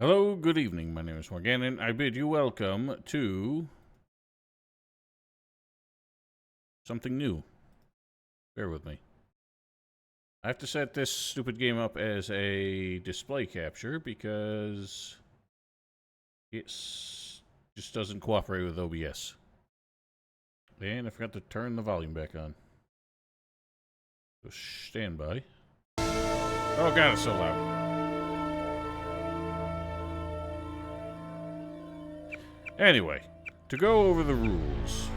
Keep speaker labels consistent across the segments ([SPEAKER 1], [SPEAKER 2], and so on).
[SPEAKER 1] Hello, good evening. My name is Morgan, and I bid you welcome to something new. Bear with me. I have to set this stupid game up as a display capture because it just doesn't cooperate with OBS. And I forgot to turn the volume back on. So stand by. Oh god, it's so loud. Anyway, to go over the rules,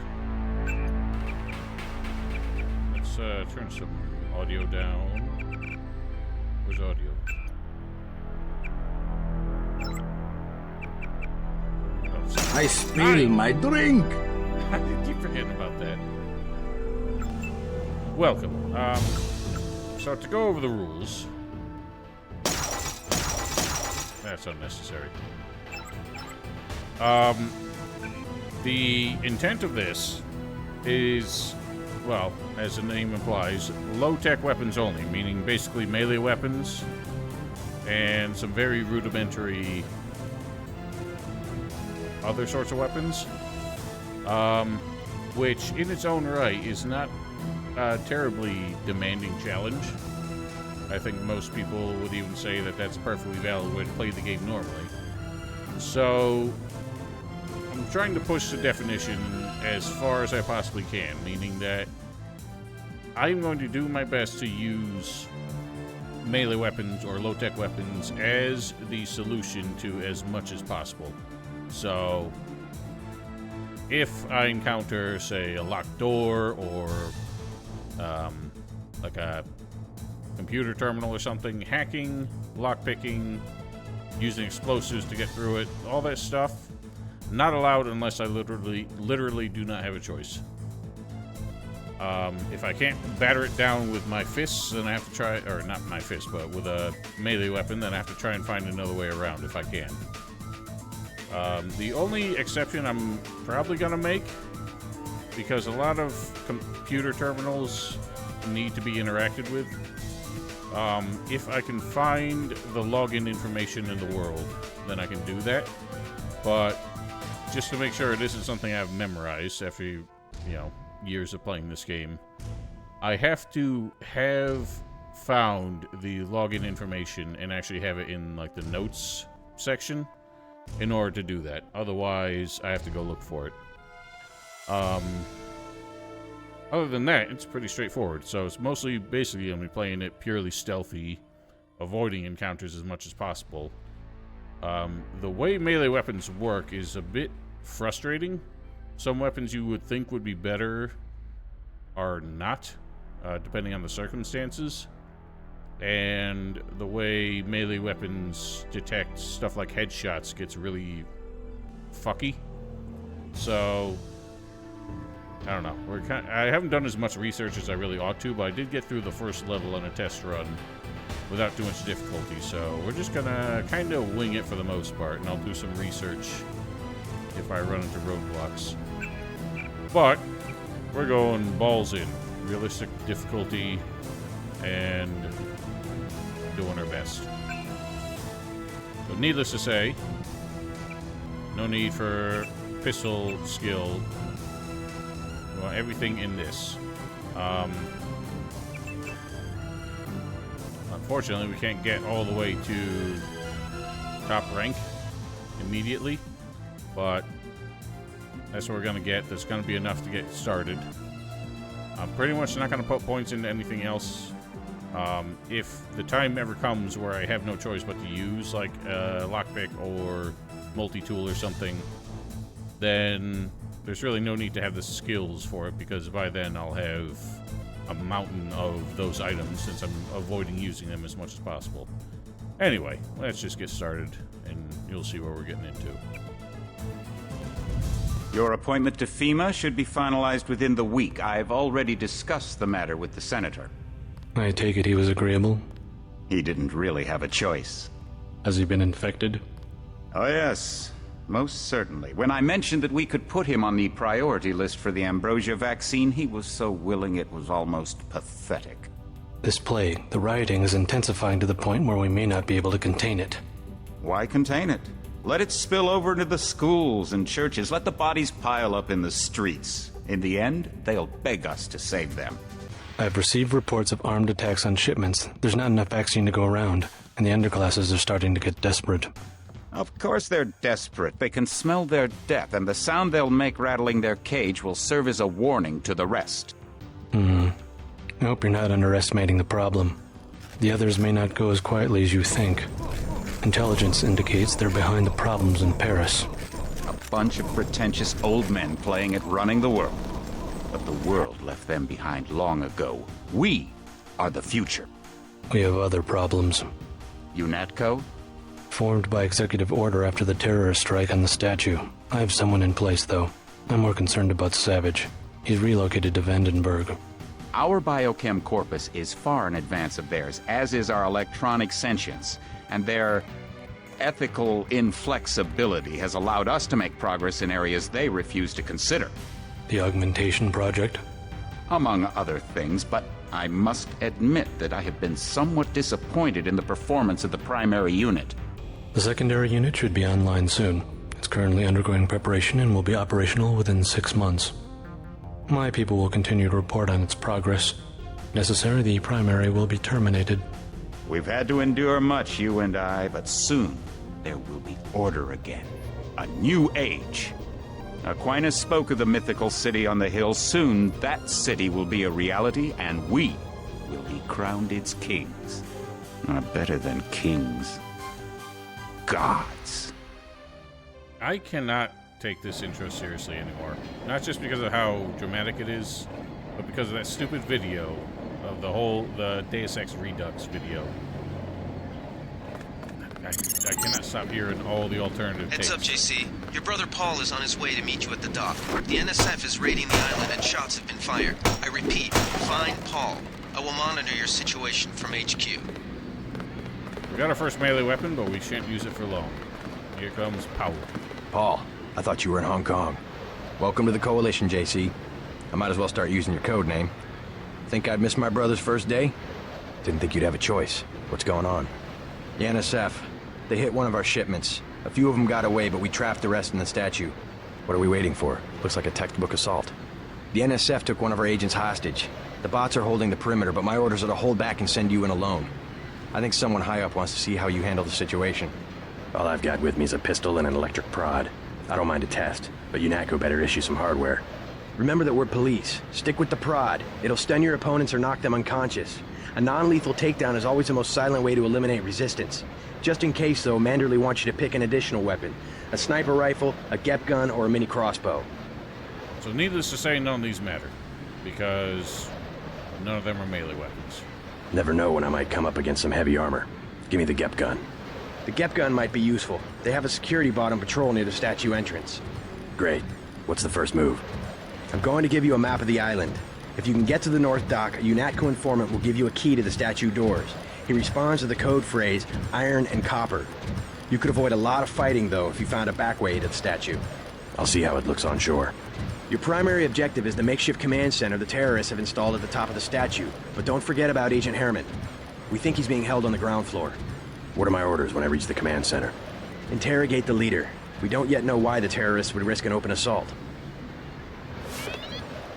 [SPEAKER 1] let's turn some audio down. Where's audio? Oh,
[SPEAKER 2] I spill my drink!
[SPEAKER 1] I keep forgetting about that. Welcome. So to go over the rules, that's unnecessary. The intent of this is, well, as the name implies, low-tech weapons only, meaning basically melee weapons and some very rudimentary other sorts of weapons, which in its own right is not a terribly demanding challenge. I think most people would even say that that's a perfectly valid way to play the game normally. So I'm trying to push the definition as far as I possibly can, meaning that I'm going to do my best to use melee weapons or low-tech weapons as the solution to as much as possible. So if I encounter, say, a locked door or like a computer terminal or something, hacking, lockpicking, using explosives to get through it, all that stuff, not allowed unless I literally do not have a choice. If I can't batter it down with my fists, then I have to try, or not my fist, but with a melee weapon, then I have to try and find another way around if I can. The only exception I'm probably gonna make, because a lot of computer terminals need to be interacted with, if I can find the login information in the world, then I can do that. But just to make sure it isn't something I've memorized after, years of playing this game, I have to have found the login information and actually have it in, like, the notes section in order to do that. Otherwise, I have to go look for it. Other than that, it's pretty straightforward. So it's mostly, basically, I'm playing it purely stealthy, avoiding encounters as much as possible. The way melee weapons work is a bit frustrating. Some weapons you would think would be better are not, depending on the circumstances. And the way melee weapons detect stuff like headshots gets really fucky. So I don't know. I haven't done as much research as I really ought to, but I did get through the first level on a test run without too much difficulty. So we're just gonna kind of wing it for the most part, and I'll do some research if I run into roadblocks. But we're going balls in, realistic difficulty, and doing our best. So needless to say, no need for pistol skill. Well, everything in this. Unfortunately, we can't get all the way to top rank immediately, but that's what we're going to get. That's going to be enough to get started. I'm pretty much not going to put points into anything else. If the time ever comes where I have no choice but to use, like, a lockpick or multi-tool or something, then there's really no need to have the skills for it, because by then I'll have a mountain of those items since I'm avoiding using them as much as possible. Anyway, let's just get started, and you'll see what we're getting into.
[SPEAKER 3] Your appointment to FEMA should be finalized within the week. I've already discussed the matter with the Senator.
[SPEAKER 4] I take it he was agreeable?
[SPEAKER 3] He didn't really have a choice.
[SPEAKER 4] Has he been infected?
[SPEAKER 3] Oh yes, most certainly. When I mentioned that we could put him on the priority list for the ambrosia vaccine, he was so willing it was almost pathetic.
[SPEAKER 4] This plague, the rioting is intensifying to the point where we may not be able to contain it.
[SPEAKER 3] Why contain it? Let it spill over into the schools and churches. Let the bodies pile up in the streets. In the end, they'll beg us to save them.
[SPEAKER 4] I've received reports of armed attacks on shipments. There's not enough vaccine to go around, and the underclasses are starting to get desperate.
[SPEAKER 3] Of course they're desperate. They can smell their death, and the sound they'll make rattling their cage will serve as a warning to the rest.
[SPEAKER 4] I hope you're not underestimating the problem. The others may not go as quietly as you think. Intelligence indicates they're behind the problems in Paris.
[SPEAKER 3] A bunch of pretentious old men playing at running the world. But the world left them behind long ago. We are the future.
[SPEAKER 4] We have other problems.
[SPEAKER 3] UNATCO?
[SPEAKER 4] Formed by executive order after the terrorist strike on the statue. I have someone in place, though. I'm more concerned about Savage. He's relocated to Vandenberg.
[SPEAKER 3] Our biochem corpus is far in advance of theirs, as is our electronic sentience, and their ethical inflexibility has allowed us to make progress in areas they refuse to consider.
[SPEAKER 4] The augmentation project?
[SPEAKER 3] Among other things, but I must admit that I have been somewhat disappointed in the performance of the primary unit.
[SPEAKER 4] The secondary unit should be online soon. It's currently undergoing preparation and will be operational within 6 months. My people will continue to report on its progress. If necessary, the primary will be terminated.
[SPEAKER 3] We've had to endure much, you and I, but soon there will be order again. A new age. Aquinas spoke of the mythical city on the hill. Soon that city will be a reality, and we will be crowned its kings. Better than kings. Gods.
[SPEAKER 1] I cannot take this intro seriously anymore. Not just because of how dramatic it is, but because of that stupid video of the Deus Ex Redux video. I cannot stop hearing all the alternative
[SPEAKER 5] Heads up,
[SPEAKER 1] takes.
[SPEAKER 5] JC. Your brother Paul is on his way to meet you at the dock. The NSF is raiding the island and shots have been fired. I repeat, find Paul. I will monitor your situation from HQ.
[SPEAKER 1] We got our first melee weapon, but we shan't use it for long. Here comes Paul.
[SPEAKER 6] Paul, I thought you were in Hong Kong. Welcome to the Coalition, JC. I might as well start using your code name. Think I'd miss my brother's first day? Didn't think you'd have a choice. What's going on? The NSF. They hit one of our shipments. A few of them got away, but we trapped the rest in the statue. What are we waiting for? Looks like a textbook assault. The NSF took one of our agents hostage. The bots are holding the perimeter, but my orders are to hold back and send you in alone. I think someone high up wants to see how you handle the situation. All I've got with me is a pistol and an electric prod. I don't mind a test, but UNATCO better issue some hardware. Remember that we're police. Stick with the prod. It'll stun your opponents or knock them unconscious. A non-lethal takedown is always the most silent way to eliminate resistance. Just in case, though, Manderley wants you to pick an additional weapon. A sniper rifle, a GEP gun, or a mini crossbow.
[SPEAKER 1] So needless to say, none of these matter, because none of them are melee weapons.
[SPEAKER 6] Never know when I might come up against some heavy armor. Give me the GEP gun. The GEP gun might be useful. They have a security bot on patrol near the statue entrance. Great. What's the first move? I'm going to give you a map of the island. If you can get to the North Dock, a UNATCO informant will give you a key to the statue doors. He responds to the code phrase, iron and copper. You could avoid a lot of fighting, though, if you found a back way to the statue. I'll see how it looks on shore. Your primary objective is the makeshift command center the terrorists have installed at the top of the statue. But don't forget about Agent Herman. We think he's being held on the ground floor. What are my orders when I reach the command center? Interrogate the leader. We don't yet know why the terrorists would risk an open assault.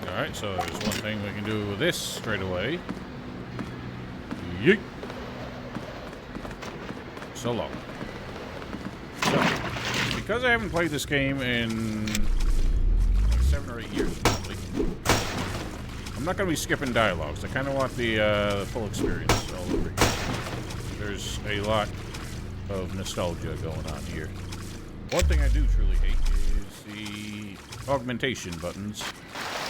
[SPEAKER 1] Alright, so there's one thing we can do with this straight away. Yeet! So long. So, because I haven't played this game in like 7 or 8 years, probably, I'm not going to be skipping dialogues. I kind of want the full experience all over again. There's a lot of nostalgia going on here. One thing I do truly hate is the augmentation buttons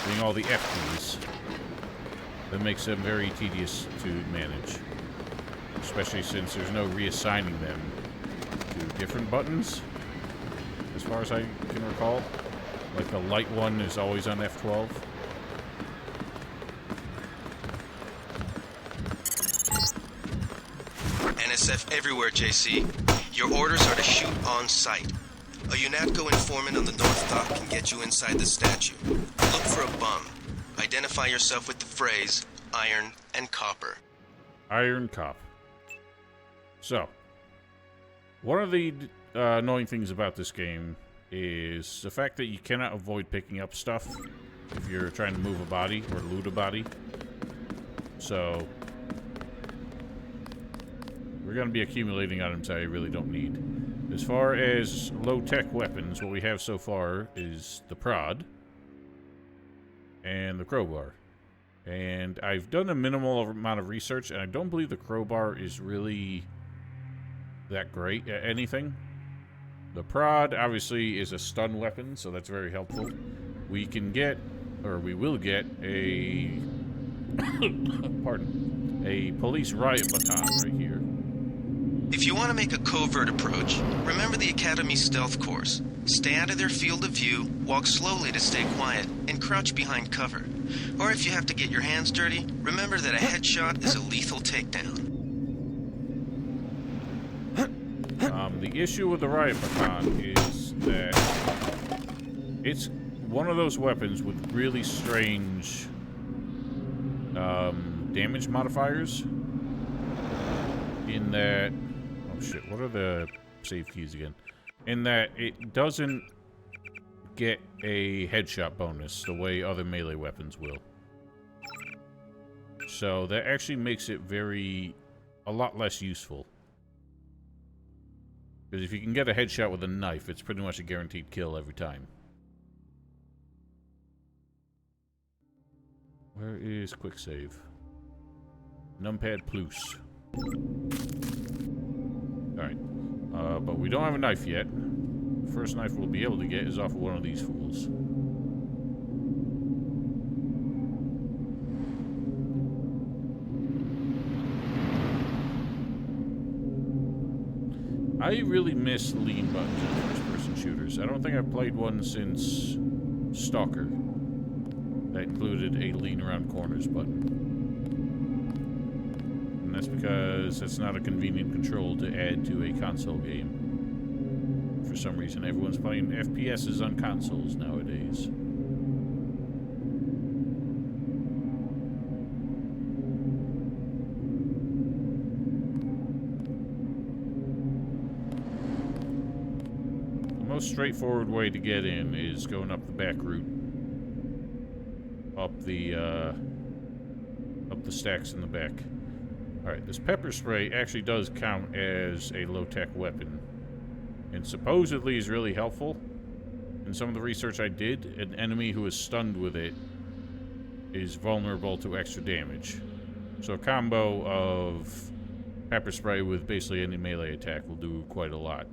[SPEAKER 1] being all the F keys. That makes them very tedious to manage. Especially since there's no reassigning them to different buttons, as far as I can recall. Like the light one is always on F12.
[SPEAKER 5] NSF everywhere, JC. Your orders are to shoot on sight. A UNATCO informant on the North Dock can get you inside the statue. Look for a bum. Identify yourself with the phrase, iron and copper.
[SPEAKER 1] Iron Cop. So, One of the annoying things about this game is the fact that you cannot avoid picking up stuff if you're trying to move a body or loot a body. So we're going to be accumulating items I really don't need. As far as low-tech weapons, what we have so far is the prod and the crowbar. And I've done a minimal amount of research, and I don't believe the crowbar is really that great at anything. The prod, obviously, is a stun weapon, so that's very helpful. We can get, or we will get, a... pardon. A police riot baton right here.
[SPEAKER 5] If you want to make a covert approach, remember the Academy stealth course. Stay out of their field of view, walk slowly to stay quiet, and crouch behind cover. Or if you have to get your hands dirty, remember that a headshot is a lethal takedown.
[SPEAKER 1] The issue with the riot baton is that it's one of those weapons with really strange damage modifiers. In that... Oh shit, what are the save keys again? In that it doesn't get a headshot bonus the way other melee weapons will. So that actually makes it a lot less useful. Because if you can get a headshot with a knife, it's pretty much a guaranteed kill every time. Where is quick save? Numpad plus. Alright. But we don't have a knife yet. The first knife we'll be able to get is off of one of these fools. I really miss lean buttons in first-person shooters. I don't think I've played one since Stalker that included a lean around corners button. And that's because it's not a convenient control to add to a console game. For some reason, everyone's playing FPSs on consoles nowadays. The most straightforward way to get in is going up the back route. Up the stacks in the back. Alright, this pepper spray actually does count as a low-tech weapon. And supposedly is really helpful. In some of the research I did, an enemy who is stunned with it is vulnerable to extra damage. So a combo of pepper spray with basically any melee attack will do quite a lot.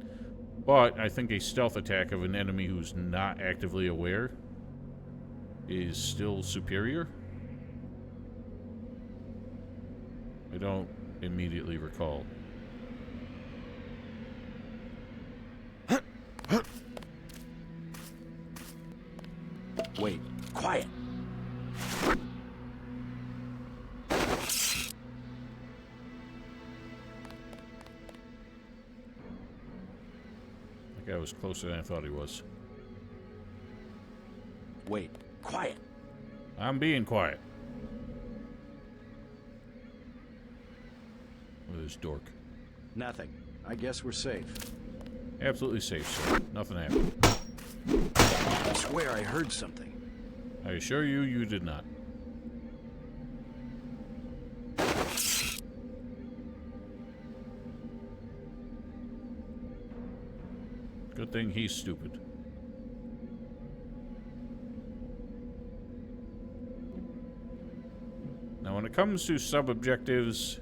[SPEAKER 1] But I think a stealth attack of an enemy who's not actively aware is still superior. I don't immediately recall.
[SPEAKER 2] Wait, quiet.
[SPEAKER 1] That guy was closer than I thought he was.
[SPEAKER 2] Wait, quiet.
[SPEAKER 1] I'm being quiet. With this dork.
[SPEAKER 2] Nothing. I guess we're safe.
[SPEAKER 1] Absolutely safe, sir. Nothing happened.
[SPEAKER 2] I swear I heard something.
[SPEAKER 1] I assure you, you did not. Good thing he's stupid. Now, when it comes to sub-objectives,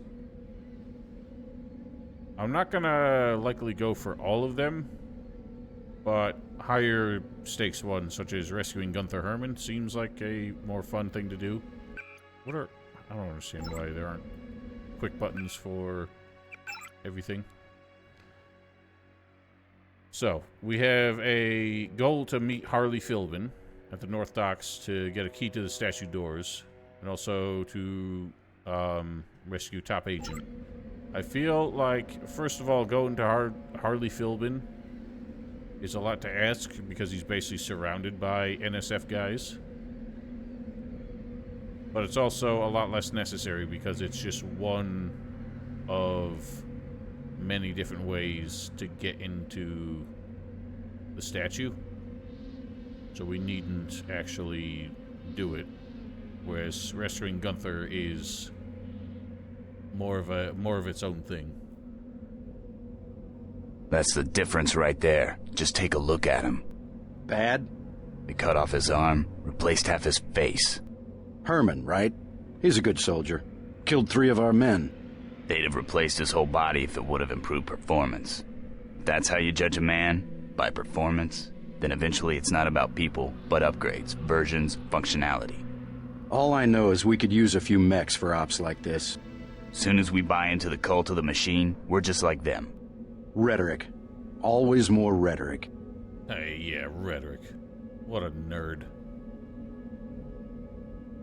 [SPEAKER 1] I'm not gonna likely go for all of them, but higher stakes ones, such as rescuing Gunther Herman, seems like a more fun thing to do. I don't understand why there aren't quick buttons for everything. So, we have a goal to meet Harley Philbin at the North Docks to get a key to the statue doors, and also to rescue Top Agent. I feel like, first of all, going to Harley Philbin is a lot to ask because he's basically surrounded by NSF guys. But it's also a lot less necessary because it's just one of many different ways to get into the statue. So we needn't actually do it. Whereas rescuing Gunther is more of its own thing.
[SPEAKER 7] That's the difference right there. Just take a look at him.
[SPEAKER 2] Bad?
[SPEAKER 7] They cut off his arm, replaced half his face.
[SPEAKER 2] Herman, right? He's a good soldier. Killed 3 of our men.
[SPEAKER 7] They'd have replaced his whole body if it would have improved performance. If that's how you judge a man, by performance, then eventually it's not about people, but upgrades, versions, functionality.
[SPEAKER 2] All I know is we could use a few mechs for ops like this.
[SPEAKER 7] Soon as we buy into the cult of the machine, we're just like them.
[SPEAKER 2] Rhetoric. Always more rhetoric.
[SPEAKER 1] Hey, yeah, rhetoric. What a nerd.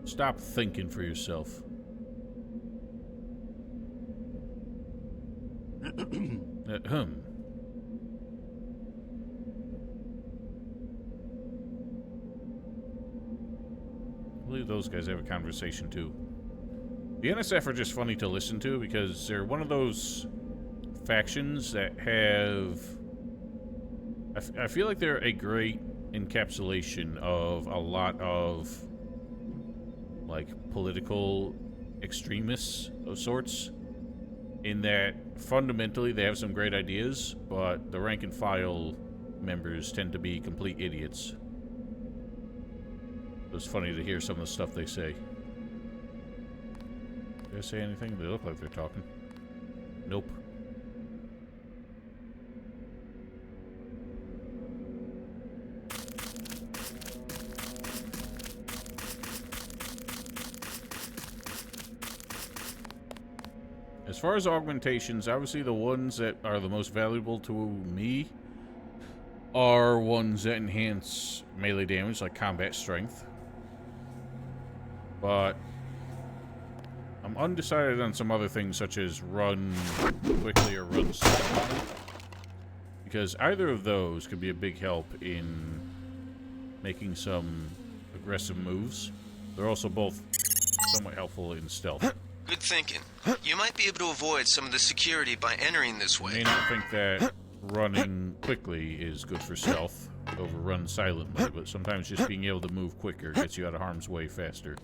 [SPEAKER 1] Stop thinking for yourself. Ahem. I believe those guys have a conversation too. The NSF are just funny to listen to because they're one of those factions that have... I feel like they're a great encapsulation of a lot of, like, political extremists of sorts, in that fundamentally they have some great ideas, but the rank and file members tend to be complete idiots. It's funny to hear some of the stuff they say. Did I say anything? They look like they're talking. Nope. As far as augmentations, obviously the ones that are the most valuable to me are ones that enhance melee damage, like combat strength. But I'm undecided on some other things, such as run quickly or run slowly, because either of those could be a big help in making some aggressive moves. They're also both somewhat helpful in stealth.
[SPEAKER 5] Good thinking. You might be able to avoid some of the security by entering this
[SPEAKER 1] You
[SPEAKER 5] way.
[SPEAKER 1] may not think that running quickly is good for stealth over run silently, but sometimes just being able to move quicker gets you out of harm's way faster.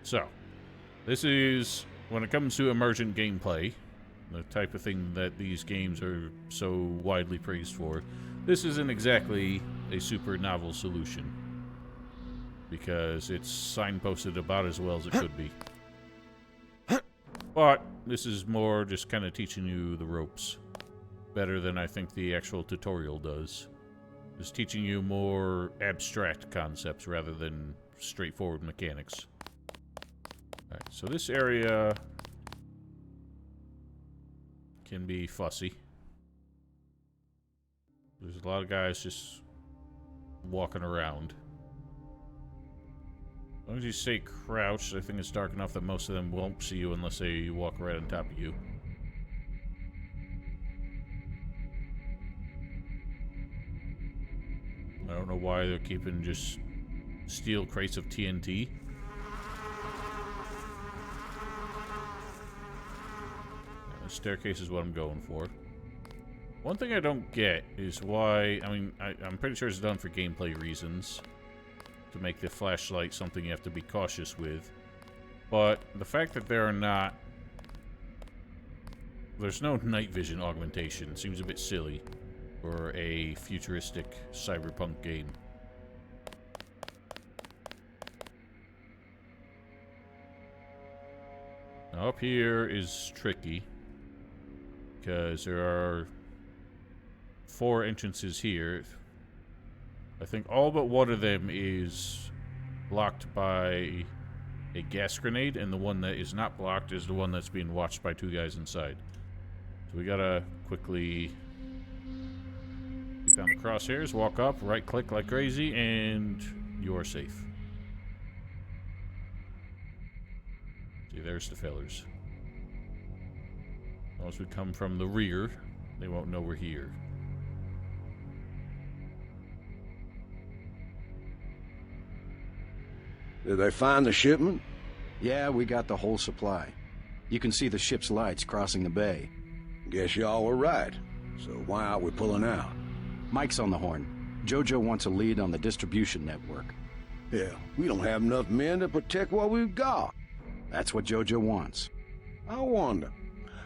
[SPEAKER 1] So, this is, when it comes to emergent gameplay, the type of thing that these games are so widely praised for, this isn't exactly a super novel solution, because it's signposted about as well as it could be. But this is more just kind of teaching you the ropes. Better than I think the actual tutorial does. It's teaching you more abstract concepts rather than straightforward mechanics. Alright, so this area can be fussy. There's a lot of guys just walking around. As long as you stay crouched, I think it's dark enough that most of them won't see you unless they walk right on top of you. I don't know why they're keeping just steel crates of TNT. The staircase is what I'm going for. One thing I don't get is why... I mean, I'm pretty sure it's done for gameplay reasons, to make the flashlight something you have to be cautious with. But the fact that there are not... There's no night vision augmentation seems a bit silly for a futuristic cyberpunk game. Now up here is tricky, because there are 4 entrances here. I think all but one of them is blocked by a gas grenade, and the one that is not blocked is the one that's being watched by 2 guys inside. So we gotta quickly keep down the crosshairs, walk up, right click like crazy, and you're safe. See, there's the fellers. Once we come from the rear, they won't know we're here.
[SPEAKER 8] Did they find the shipment?
[SPEAKER 2] Yeah, we got the whole supply. You can see the ship's lights crossing the bay.
[SPEAKER 8] Guess y'all were right. So why aren't we pulling out?
[SPEAKER 2] Mike's on the horn. Jojo wants a lead on the distribution network.
[SPEAKER 8] Yeah, we don't have enough men to protect what we've got.
[SPEAKER 2] That's what Jojo wants.
[SPEAKER 8] I wonder,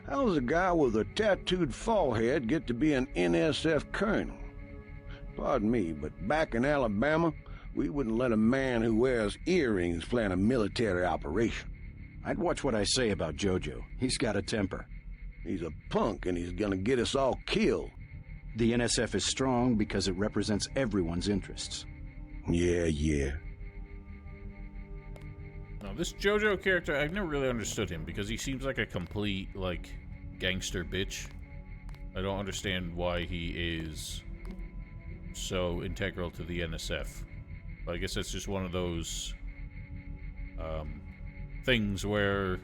[SPEAKER 8] how does a guy with a tattooed forehead get to be an NSF colonel? Pardon me, but back in Alabama, we wouldn't let a man who wears earrings plan a military operation.
[SPEAKER 2] I'd watch what I say about Jojo. He's got a temper.
[SPEAKER 8] He's a punk and he's gonna get us all killed.
[SPEAKER 2] The NSF is strong because it represents everyone's interests.
[SPEAKER 8] Yeah.
[SPEAKER 1] Now, this JoJo character, I've never really understood him because he seems like a complete, like, gangster bitch. I don't understand why he is so integral to the NSF. But I guess that's just one of those things where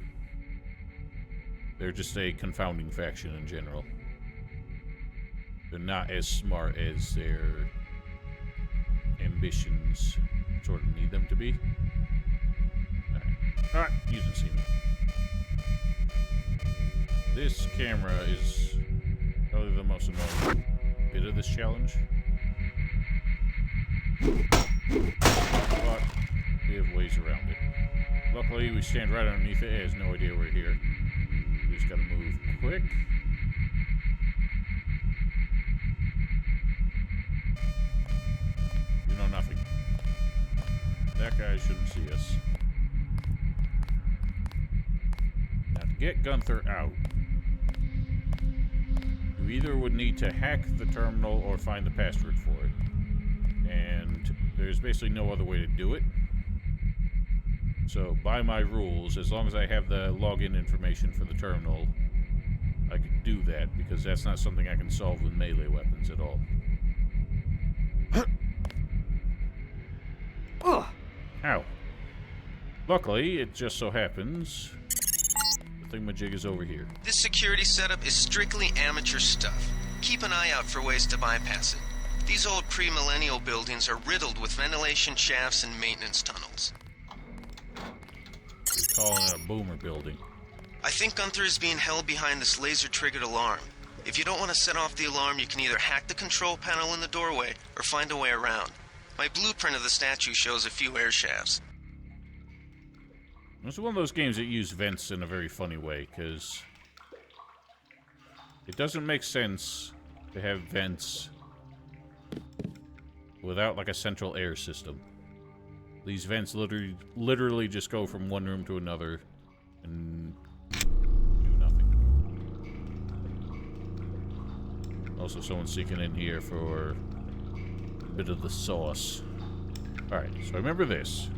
[SPEAKER 1] they're just a confounding faction in general. They're not as smart as their ambitions sort of need them to be. Alright, using Seaman. This camera is probably the most annoying bit of this challenge. But we have ways around it. Luckily, we stand right underneath it. It has no idea we're here. We just gotta move quick. You know nothing. That guy shouldn't see us. Now, to get Gunther out, you either would need to hack the terminal or find the password for it. And there's basically no other way to do it. So, by my rules, as long as I have the login information for the terminal, I could do that, because that's not something I can solve with melee weapons at all. Ow. Luckily, it just so happens the thingamajig is over here.
[SPEAKER 5] This security setup is strictly amateur stuff. Keep an eye out for ways to bypass it. These old pre-millennial buildings are riddled with ventilation shafts and maintenance tunnels.
[SPEAKER 1] Calling it a boomer building.
[SPEAKER 5] I think Gunther is being held behind this laser-triggered alarm. If you don't want to set off the alarm, you can either hack the control panel in the doorway or find a way around. My blueprint of the statue shows a few air shafts.
[SPEAKER 1] It's one of those games that use vents in a very funny way, because it doesn't make sense to have vents without, like, a central air system. These vents literally just go from one room to another and do nothing. Also, someone's sneaking in here for a bit of the sauce. Alright, so I remember this.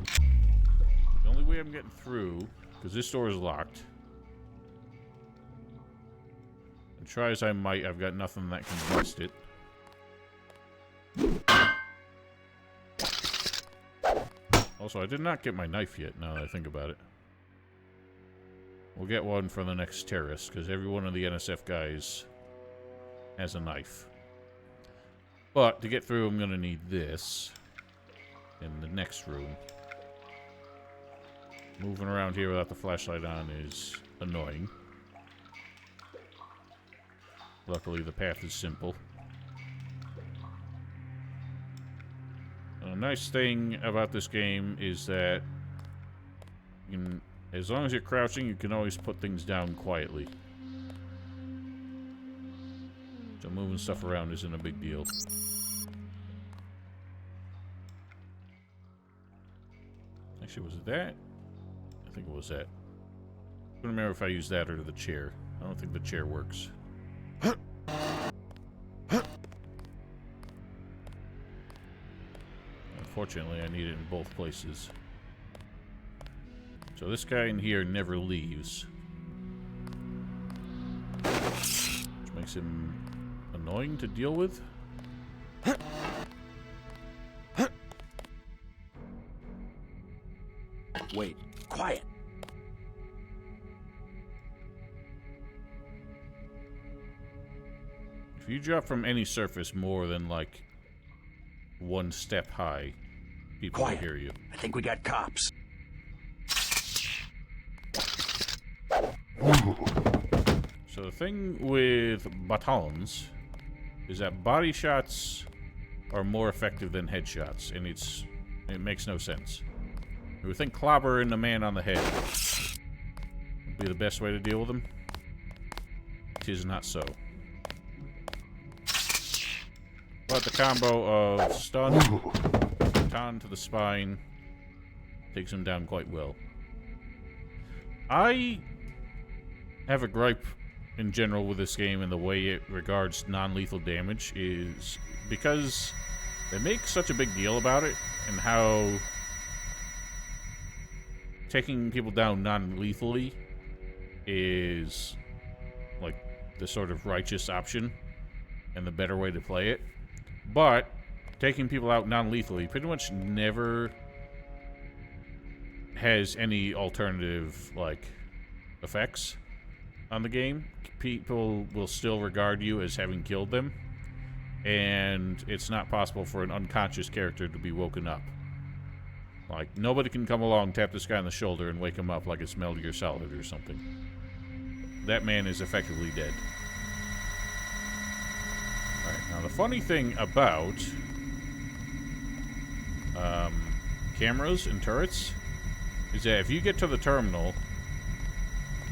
[SPEAKER 1] The only way I'm getting through, because this door is locked, and try as I might, I've got nothing that can bust it. Also, I did not get my knife yet, now that I think about it. We'll get one for the next terrorist, because every one of the NSF guys has a knife. But, to get through, I'm going to need this in the next room. Moving around here without the flashlight on is annoying. Luckily, the path is simple. A nice thing about this game is that you can, as long as you're crouching, you can always put things down quietly. So moving stuff around isn't a big deal. Actually, was it that? I think it was that. I don't remember if I used that or the chair. I don't think the chair works. Unfortunately, I need it in both places. So this guy in here never leaves. Which makes him annoying to deal with.
[SPEAKER 2] Wait, quiet.
[SPEAKER 1] If you drop from any surface more than, like, one step high, people will hear you.
[SPEAKER 2] I think we got cops.
[SPEAKER 1] So the thing with batons is that body shots are more effective than headshots, and it makes no sense. You would think clobbering the man on the head would be the best way to deal with him. It is not so. But the combo of stun, baton to the spine, takes him down quite well. I have a gripe in general with this game and the way it regards non-lethal damage is because they make such a big deal about it and how taking people down non-lethally is like the sort of righteous option and the better way to play it. But taking people out non-lethally pretty much never has any alternative, like, effects on the game. People will still regard you as having killed them, and it's not possible for an unconscious character to be woken up. Like, nobody can come along, tap this guy on the shoulder, and wake him up like it's Metal Gear Solid or something. That man is effectively dead. Alright, now the funny thing about cameras and turrets is that if you get to the terminal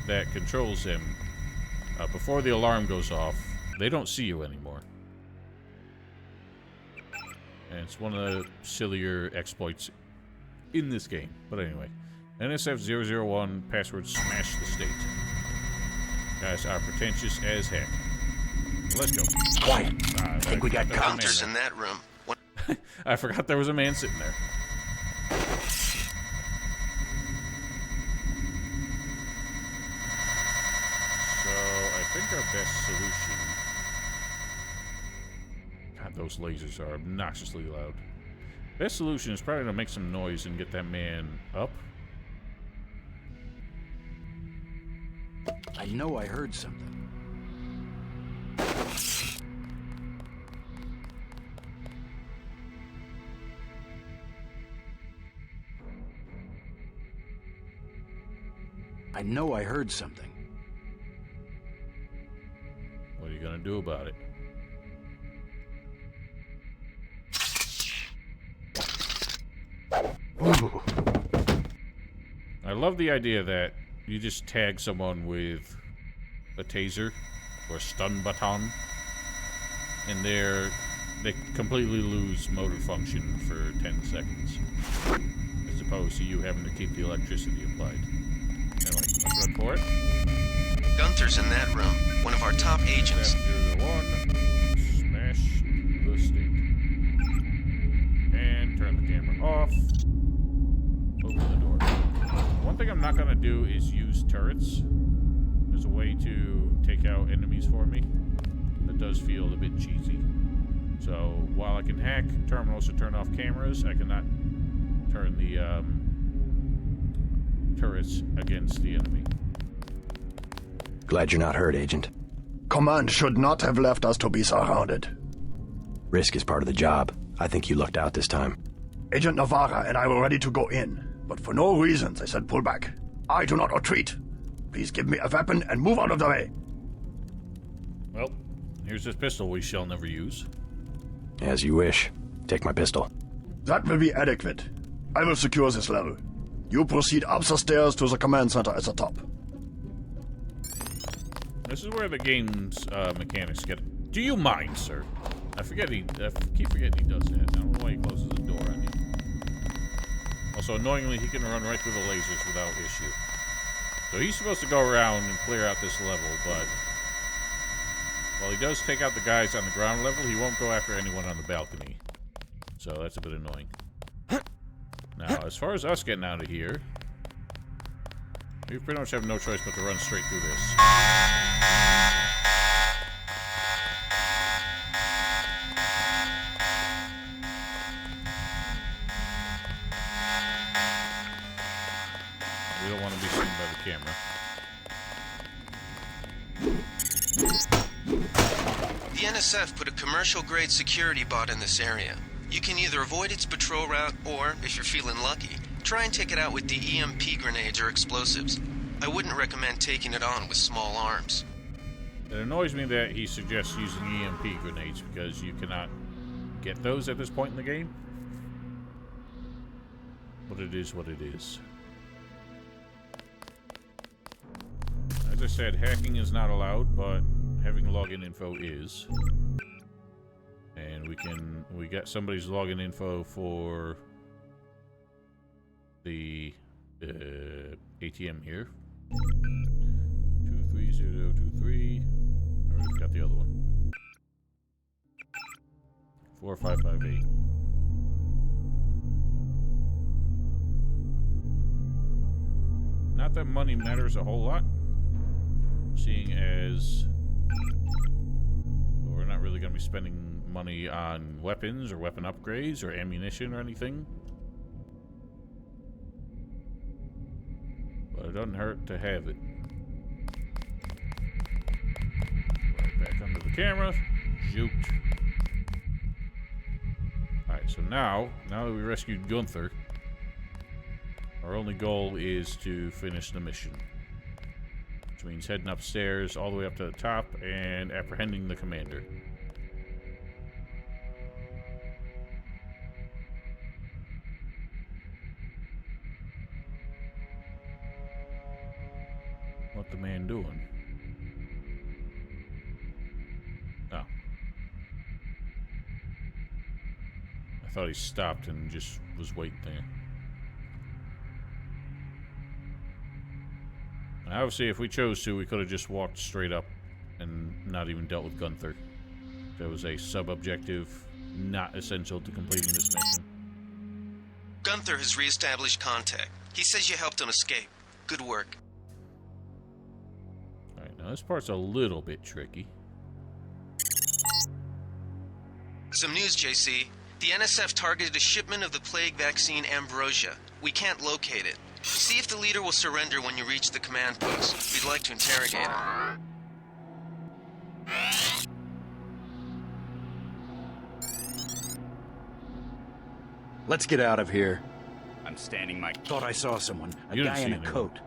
[SPEAKER 1] that controls him, before the alarm goes off, they don't see you anymore. And it's one of the sillier exploits in this game. But anyway, NSF-001, password smash the state. Guys are pretentious as heck. Let's go.
[SPEAKER 6] Quiet. I think we got
[SPEAKER 5] Gunther's in that room.
[SPEAKER 1] I forgot there was a man sitting there. I think our best solution... God, those lasers are obnoxiously loud. Best solution is probably to make some noise and get that man up.
[SPEAKER 2] I know I heard something. I know I heard something.
[SPEAKER 1] What are you gonna do about it?
[SPEAKER 2] Ooh.
[SPEAKER 1] I love the idea that you just tag someone with a taser or a stun baton, and they completely lose motor function for 10 seconds, as opposed to you having to keep the electricity applied. Anyway, let's run for it.
[SPEAKER 5] Gunther's in that room, one of our top agents.
[SPEAKER 1] F-01, smash the state. And turn the camera off. Open the door. One thing I'm not going to do is use turrets as a way to take out enemies for me. That does feel a bit cheesy. So, while I can hack terminals to turn off cameras, I cannot turn the turrets against the enemy.
[SPEAKER 6] Glad you're not hurt, Agent.
[SPEAKER 9] Command should not have left us to be surrounded.
[SPEAKER 6] Risk is part of the job. I think you lucked out this time.
[SPEAKER 9] Agent Navarra and I were ready to go in, but for no reason they said pull back. I do not retreat. Please give me a weapon and move out of the way.
[SPEAKER 1] Well, here's this pistol we shall never use.
[SPEAKER 6] As you wish. Take my pistol.
[SPEAKER 9] That will be adequate. I will secure this level. You proceed up the stairs to the command center at the top.
[SPEAKER 1] This is where the game's mechanics get... Do you mind, sir? I keep forgetting he does that. I don't know why he closes the door on you. Also, annoyingly, he can run right through the lasers without issue. So he's supposed to go around and clear out this level, but... while he does take out the guys on the ground level, he won't go after anyone on the balcony. So that's a bit annoying. Now, as far as us getting out of here... we pretty much have no choice but to run straight through this. We don't want to be seen by the camera.
[SPEAKER 5] The NSF put a commercial-grade security bot in this area. You can either avoid its patrol route, or, if you're feeling lucky, try and take it out with the EMP grenades or explosives. I wouldn't recommend taking it on with small arms.
[SPEAKER 1] It annoys me that he suggests using EMP grenades because you cannot get those at this point in the game. But it is what it is. As I said, hacking is not allowed, but having login info is. And we get somebody's login info for the ATM here. 230023. I already got the other one. 4558. Not that money matters a whole lot, seeing as we're not really going to be spending money on weapons or weapon upgrades or ammunition or anything. But it doesn't hurt to have it. Right back under the camera. Shoot. Alright, so now that we rescued Gunther, our only goal is to finish the mission. Which means heading upstairs all the way up to the top and apprehending the commander. What the man doing? Oh. I thought he stopped and just was waiting there. And obviously, if we chose to, we could have just walked straight up and not even dealt with Gunther. That was a sub-objective, not essential to completing this mission.
[SPEAKER 5] Gunther has re-established contact. He says you helped him escape. Good work.
[SPEAKER 1] Alright, now this part's a little bit tricky.
[SPEAKER 5] Some news, JC. The NSF targeted a shipment of the plague vaccine Ambrosia. We can't locate it. See if the leader will surrender when you reach the command post. We'd like to interrogate him.
[SPEAKER 2] Let's get out of here.
[SPEAKER 7] I'm standing my...
[SPEAKER 2] Thought I saw someone. A
[SPEAKER 1] You didn't
[SPEAKER 2] guy
[SPEAKER 1] see
[SPEAKER 2] in a
[SPEAKER 1] anyone.
[SPEAKER 2] coat.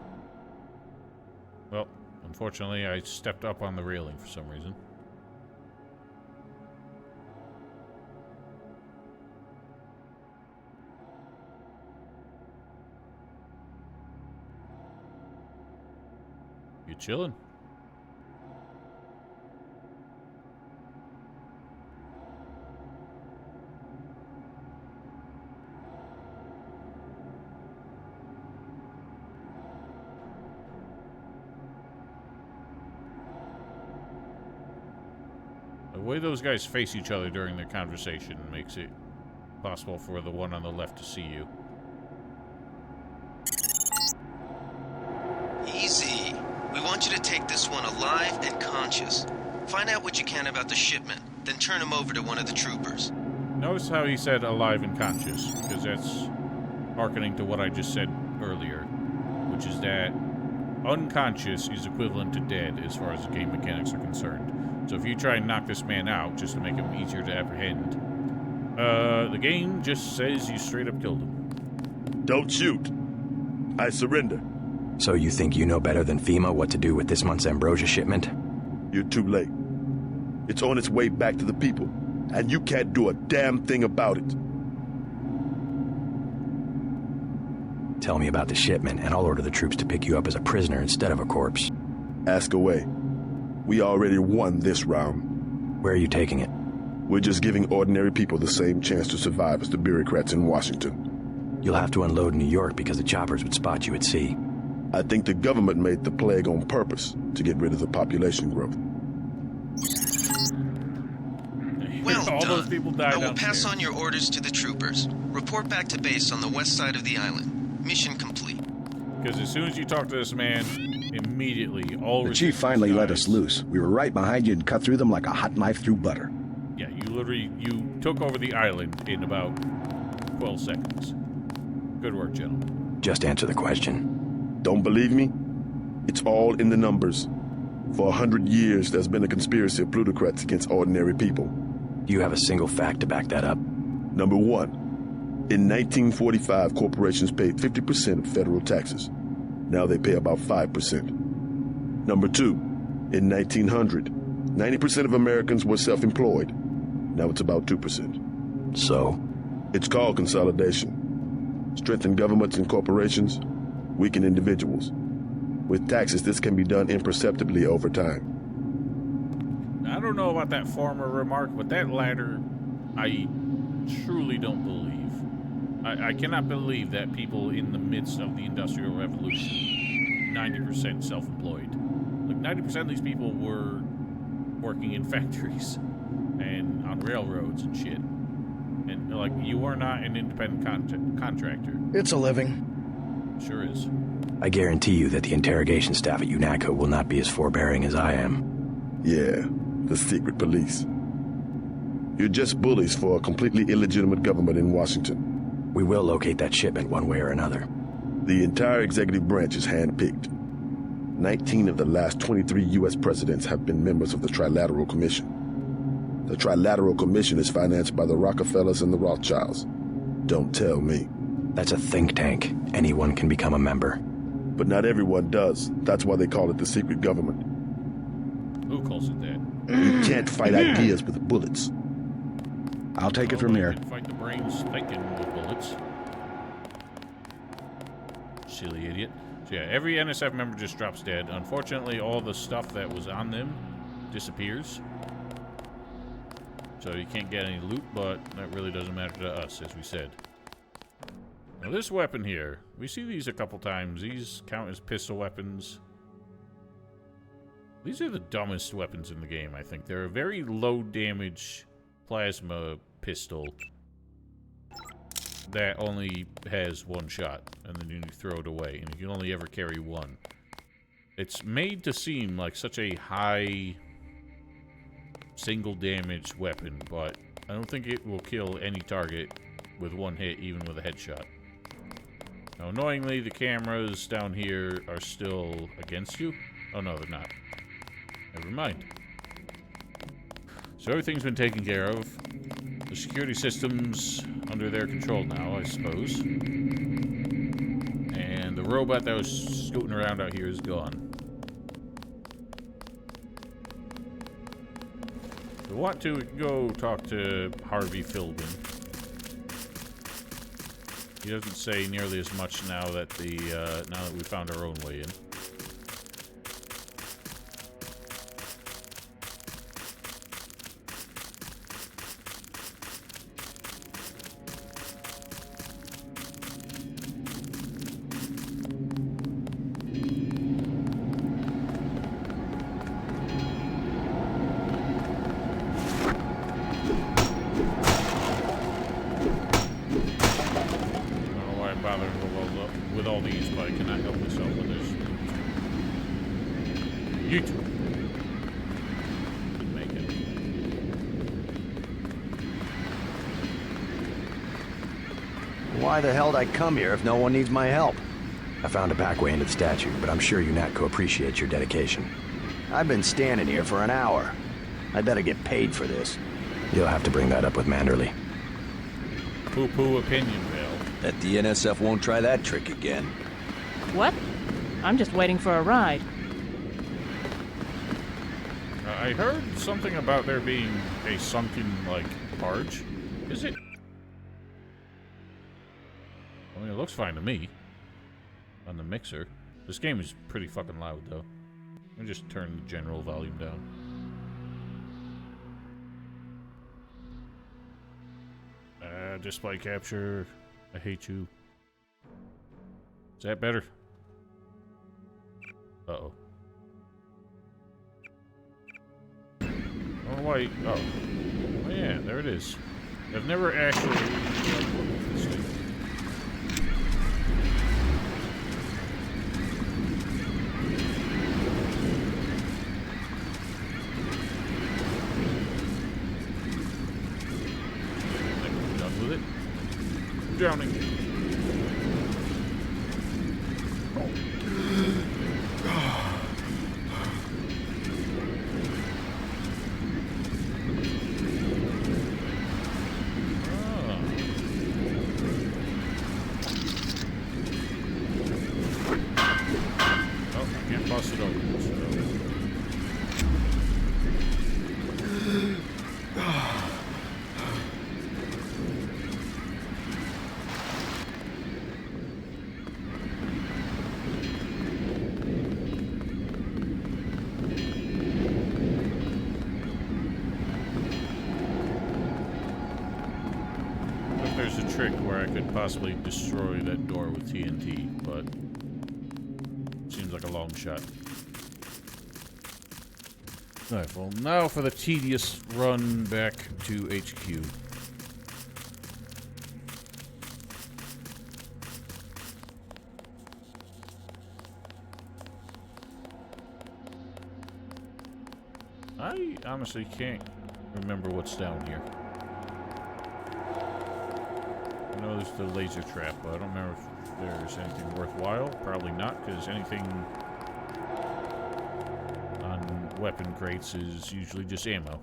[SPEAKER 1] Well, unfortunately, I stepped up on the railing for some reason. You chilling? The way those guys face each other during their conversation makes it possible for the one on the left to see you.
[SPEAKER 5] Easy. We want you to take this one alive and conscious. Find out what you can about the shipment, then turn him over to one of the troopers.
[SPEAKER 1] Notice how he said alive and conscious, because that's hearkening to what I just said earlier, which is that unconscious is equivalent to dead as far as the game mechanics are concerned. So if you try and knock this man out just to make him easier to apprehend, the game just says you straight up killed him.
[SPEAKER 10] Don't shoot. I surrender.
[SPEAKER 6] So you think you know better than FEMA what to do with this month's Ambrosia shipment?
[SPEAKER 10] You're too late. It's on its way back to the people, and you can't do a damn thing about it.
[SPEAKER 6] Tell me about the shipment, and I'll order the troops to pick you up as a prisoner instead of a corpse.
[SPEAKER 10] Ask away. We already won this round.
[SPEAKER 6] Where are you taking it?
[SPEAKER 10] We're just giving ordinary people the same chance to survive as the bureaucrats in Washington.
[SPEAKER 6] You'll have to unload in New York because the choppers would spot you at sea.
[SPEAKER 10] I think the government made the plague on purpose to get rid of the population growth.
[SPEAKER 5] Well
[SPEAKER 1] All
[SPEAKER 5] done.
[SPEAKER 1] those people died
[SPEAKER 5] I will
[SPEAKER 1] out
[SPEAKER 5] pass
[SPEAKER 1] there.
[SPEAKER 5] on your orders to the troopers. Report back to base on the west side of the island. Mission complete.
[SPEAKER 1] Because as soon as you talk to this man, immediately all
[SPEAKER 8] The chief finally let us loose. We were right behind you and cut through them like a hot knife through butter.
[SPEAKER 1] Yeah, you took over the island in about 12 seconds. Good work, gentlemen.
[SPEAKER 6] Just answer the question.
[SPEAKER 10] Don't believe me? It's all in the numbers. For 100 years, there's been a conspiracy of plutocrats against ordinary people.
[SPEAKER 6] Do you have a single fact to back that up?
[SPEAKER 10] Number one, in 1945, corporations paid 50% of federal taxes. Now they pay about 5%. Number two, In 1900, 90% of Americans were self-employed. Now it's about 2%.
[SPEAKER 6] So?
[SPEAKER 10] It's called consolidation. Strengthen governments and corporations, weaken individuals. With taxes, this can be done imperceptibly over time.
[SPEAKER 1] I don't know about that former remark, but that latter, I truly don't believe. I cannot believe that people in the midst of the Industrial Revolution, 90% self-employed. Like, 90% of these people were working in factories and on railroads and shit. And, like, you are not an independent contractor.
[SPEAKER 11] It's a living.
[SPEAKER 1] Sure is.
[SPEAKER 6] I guarantee you that the interrogation staff at UNATCO will not be as forbearing as I am.
[SPEAKER 10] Yeah, the secret police. You're just bullies for a completely illegitimate government in Washington.
[SPEAKER 6] We will locate that shipment one way or another.
[SPEAKER 10] The entire executive branch is handpicked. 19 of the last 23 U.S. presidents have been members of the Trilateral Commission. The Trilateral Commission is financed by the Rockefellers and the Rothschilds. Don't tell me.
[SPEAKER 6] That's a think tank. Anyone can become a member.
[SPEAKER 10] But not everyone does. That's why they call it the secret government.
[SPEAKER 1] Who calls it that?
[SPEAKER 10] You can't fight ideas with bullets.
[SPEAKER 2] I'll take it from here.
[SPEAKER 1] You can fight the brains thinking with bullets. Silly idiot. So yeah, every NSF member just drops dead. Unfortunately, all the stuff that was on them disappears. So you can't get any loot, but that really doesn't matter to us, as we said. Now this weapon here, we see these a couple times. These count as pistol weapons. These are the dumbest weapons in the game, I think. They're a very low damage plasma pistol that only has one shot, and then you throw it away, and you can only ever carry one. It's made to seem like such a high single damage weapon, but I don't think it will kill any target with one hit, even with a headshot. Now, annoyingly, the cameras down here are still against you. Oh no, they're not. Never mind. So everything's been taken care of. The security system's under their control now, I suppose. And the robot that was scooting around out here is gone. If we want to, we can go talk to Harvey Philbin. He doesn't say nearly as much now that now that we found our own way in. With all these, but I cannot help myself with this. YouTube. Didn't make it.
[SPEAKER 6] Why the hell'd I come here if no one needs my help? I found a back way into the statue, but I'm sure UNATCO appreciates your dedication. I've been standing here for an hour. I better get paid for this. You'll have to bring that up with Manderley.
[SPEAKER 1] Poo-poo opinion, Bill.
[SPEAKER 12] Bet the NSF won't try that trick again.
[SPEAKER 13] What? I'm just waiting for a ride.
[SPEAKER 1] I heard something about there being a sunken, like, barge. Is it? I mean, it looks fine to me. On the mixer. This game is pretty fucking loud, though. Let me just turn the general volume down. Display capture. I hate you. Is that better? Uh-oh. Oh, wait. Oh. Oh, yeah, there it is. I've never actually looked at this thing. I'm done with it. I'm drowning. possibly destroy that door with TNT, but seems like a long shot. Alright, well, now for the tedious run back to HQ. I honestly can't remember what's down here. I know there's the laser trap, but I don't remember if there's anything worthwhile. Probably not, because anything on weapon crates is usually just ammo.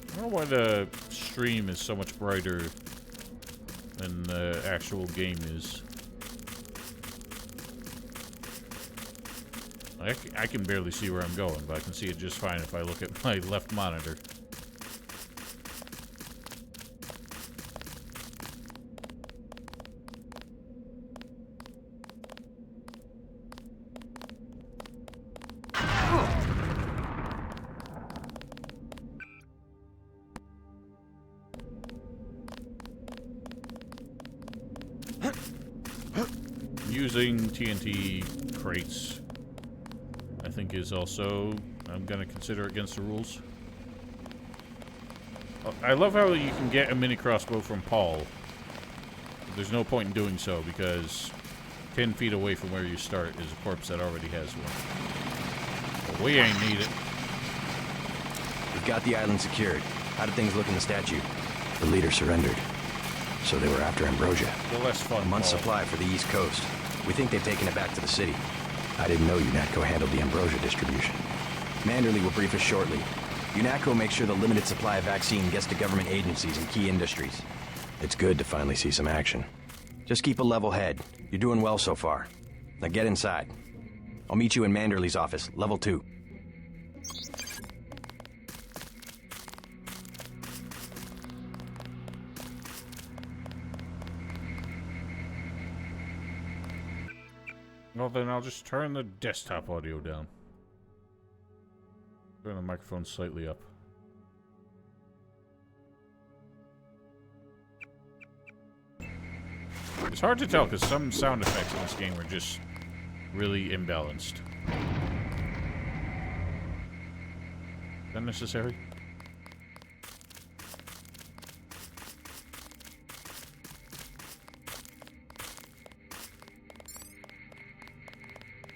[SPEAKER 1] I don't know why the stream is so much brighter than the actual game is. I can barely see where I'm going, but I can see it just fine if I look at my left monitor. Using TNT crates, I think, is also, I'm gonna consider against the rules. I love how you can get a mini crossbow from Paul. There's no point in doing so because 10 feet away from where you start is a corpse that already has one. But we ain't need it.
[SPEAKER 6] We've got the island secured. How did things look in the statue? The leader surrendered. So they were after Ambrosia.
[SPEAKER 1] The less fun,
[SPEAKER 6] a month's
[SPEAKER 1] Paul.
[SPEAKER 6] supply for the East Coast. We think they've taken it back to the city. I didn't know UNATCO handled the Ambrosia distribution. Manderley will brief us shortly. UNATCO makes sure the limited supply of vaccine gets to government agencies and key industries. It's good to finally see some action. Just keep a level head. You're doing well so far. Now get inside. I'll meet you in Manderley's office, level 2.
[SPEAKER 1] Well, then I'll just turn the desktop audio down. Turn the microphone slightly up. It's hard to tell because some sound effects in this game are just really imbalanced. Is that necessary?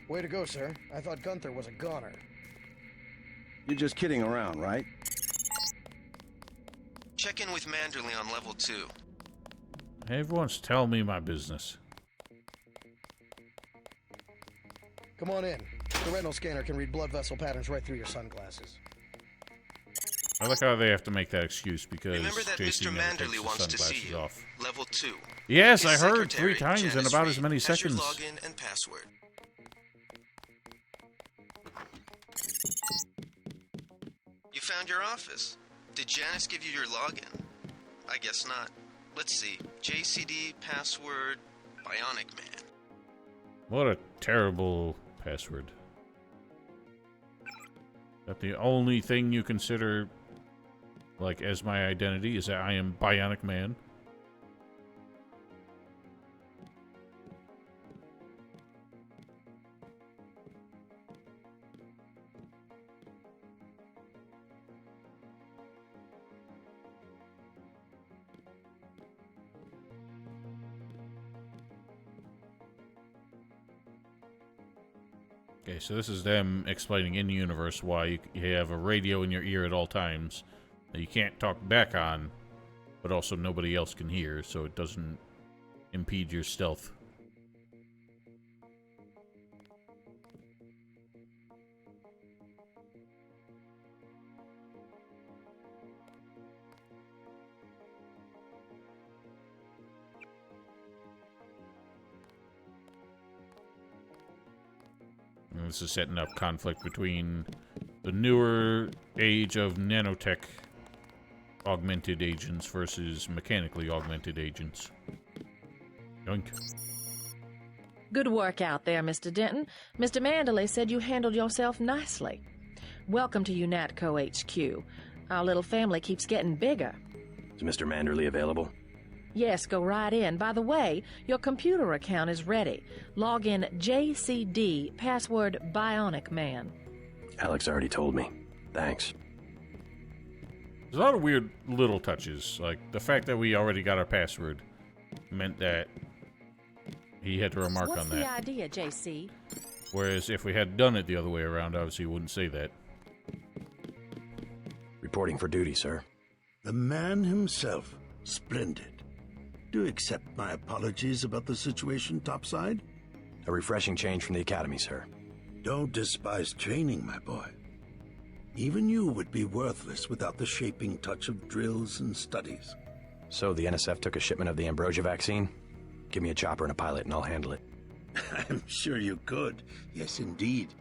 [SPEAKER 11] Way to go, sir. I thought Gunther was a goner.
[SPEAKER 8] You're just kidding around, right?
[SPEAKER 5] Check in with Manderley on level 2.
[SPEAKER 1] Everyone's telling me my business.
[SPEAKER 11] Come on in. The retinal scanner can read blood vessel patterns right through your sunglasses.
[SPEAKER 1] I like how they have to make that excuse because
[SPEAKER 5] Remember that
[SPEAKER 1] JC
[SPEAKER 5] Mr.
[SPEAKER 1] never takes
[SPEAKER 5] Manderley
[SPEAKER 1] his
[SPEAKER 5] wants to see
[SPEAKER 1] sunglasses
[SPEAKER 5] you.
[SPEAKER 1] off.
[SPEAKER 5] Level 2.
[SPEAKER 1] Yes,
[SPEAKER 5] His
[SPEAKER 1] I heard
[SPEAKER 5] secretary,
[SPEAKER 1] 3 times in
[SPEAKER 5] Janice
[SPEAKER 1] about as
[SPEAKER 5] Reed,
[SPEAKER 1] many
[SPEAKER 5] has your
[SPEAKER 1] seconds.
[SPEAKER 5] login and password. You found your office. Did Janice give you your login? I guess not. Let's see. JCD password Bionic Man.
[SPEAKER 1] What a terrible password. That the only thing you consider, like, as my identity is that I am Bionic Man? Okay, so this is them explaining in the universe why you have a radio in your ear at all times that you can't talk back on, but also nobody else can hear, so it doesn't impede your stealth. And this is setting up conflict between the newer age of nanotech augmented agents versus mechanically augmented agents. Yoink.
[SPEAKER 14] Good work out there, Mr. Denton. Mr. Manderley said you handled yourself nicely. Welcome to UNATCO HQ. Our little family keeps getting bigger.
[SPEAKER 6] Is Mr. Manderley available?
[SPEAKER 14] Yes, go right in. By the way, your computer account is ready. Log in JCD, password Bionic Man.
[SPEAKER 6] Alex already told me. Thanks.
[SPEAKER 1] There's a lot of weird little touches, like the fact that we already got our password meant that he had to remark
[SPEAKER 14] What's
[SPEAKER 1] on that.
[SPEAKER 14] the idea, JC?
[SPEAKER 1] Whereas if we had done it the other way around, obviously he wouldn't say that.
[SPEAKER 6] Reporting for duty, sir.
[SPEAKER 15] The man himself. Splendid. Do accept my apologies about the situation topside?
[SPEAKER 6] A refreshing change from the academy, sir.
[SPEAKER 15] Don't despise training, my boy. Even you would be worthless without the shaping touch of drills and studies.
[SPEAKER 6] So the NSF took a shipment of the Ambrosia vaccine? Give me a chopper and a pilot and I'll handle it.
[SPEAKER 15] I'm sure you could. Yes, indeed.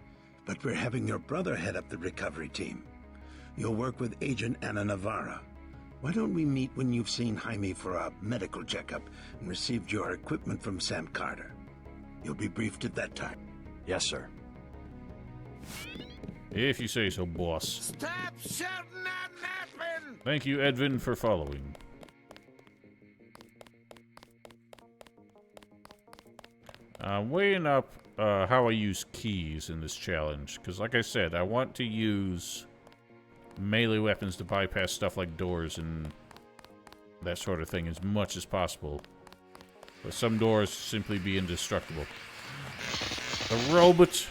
[SPEAKER 15] But we're having your brother head up the recovery team. You'll work with Agent Anna Navarra. Why don't we meet when you've seen Jaime for a medical checkup and received your equipment from Sam Carter? You'll be briefed at that time.
[SPEAKER 6] Yes, sir.
[SPEAKER 1] If you say so, boss.
[SPEAKER 16] Stop shouting at napping!
[SPEAKER 1] Thank you, Edvin, for following. Weighing up how I use keys in this challenge, because like I said, I want to use melee weapons to bypass stuff like doors and that sort of thing as much as possible. But some doors simply be indestructible. The robot!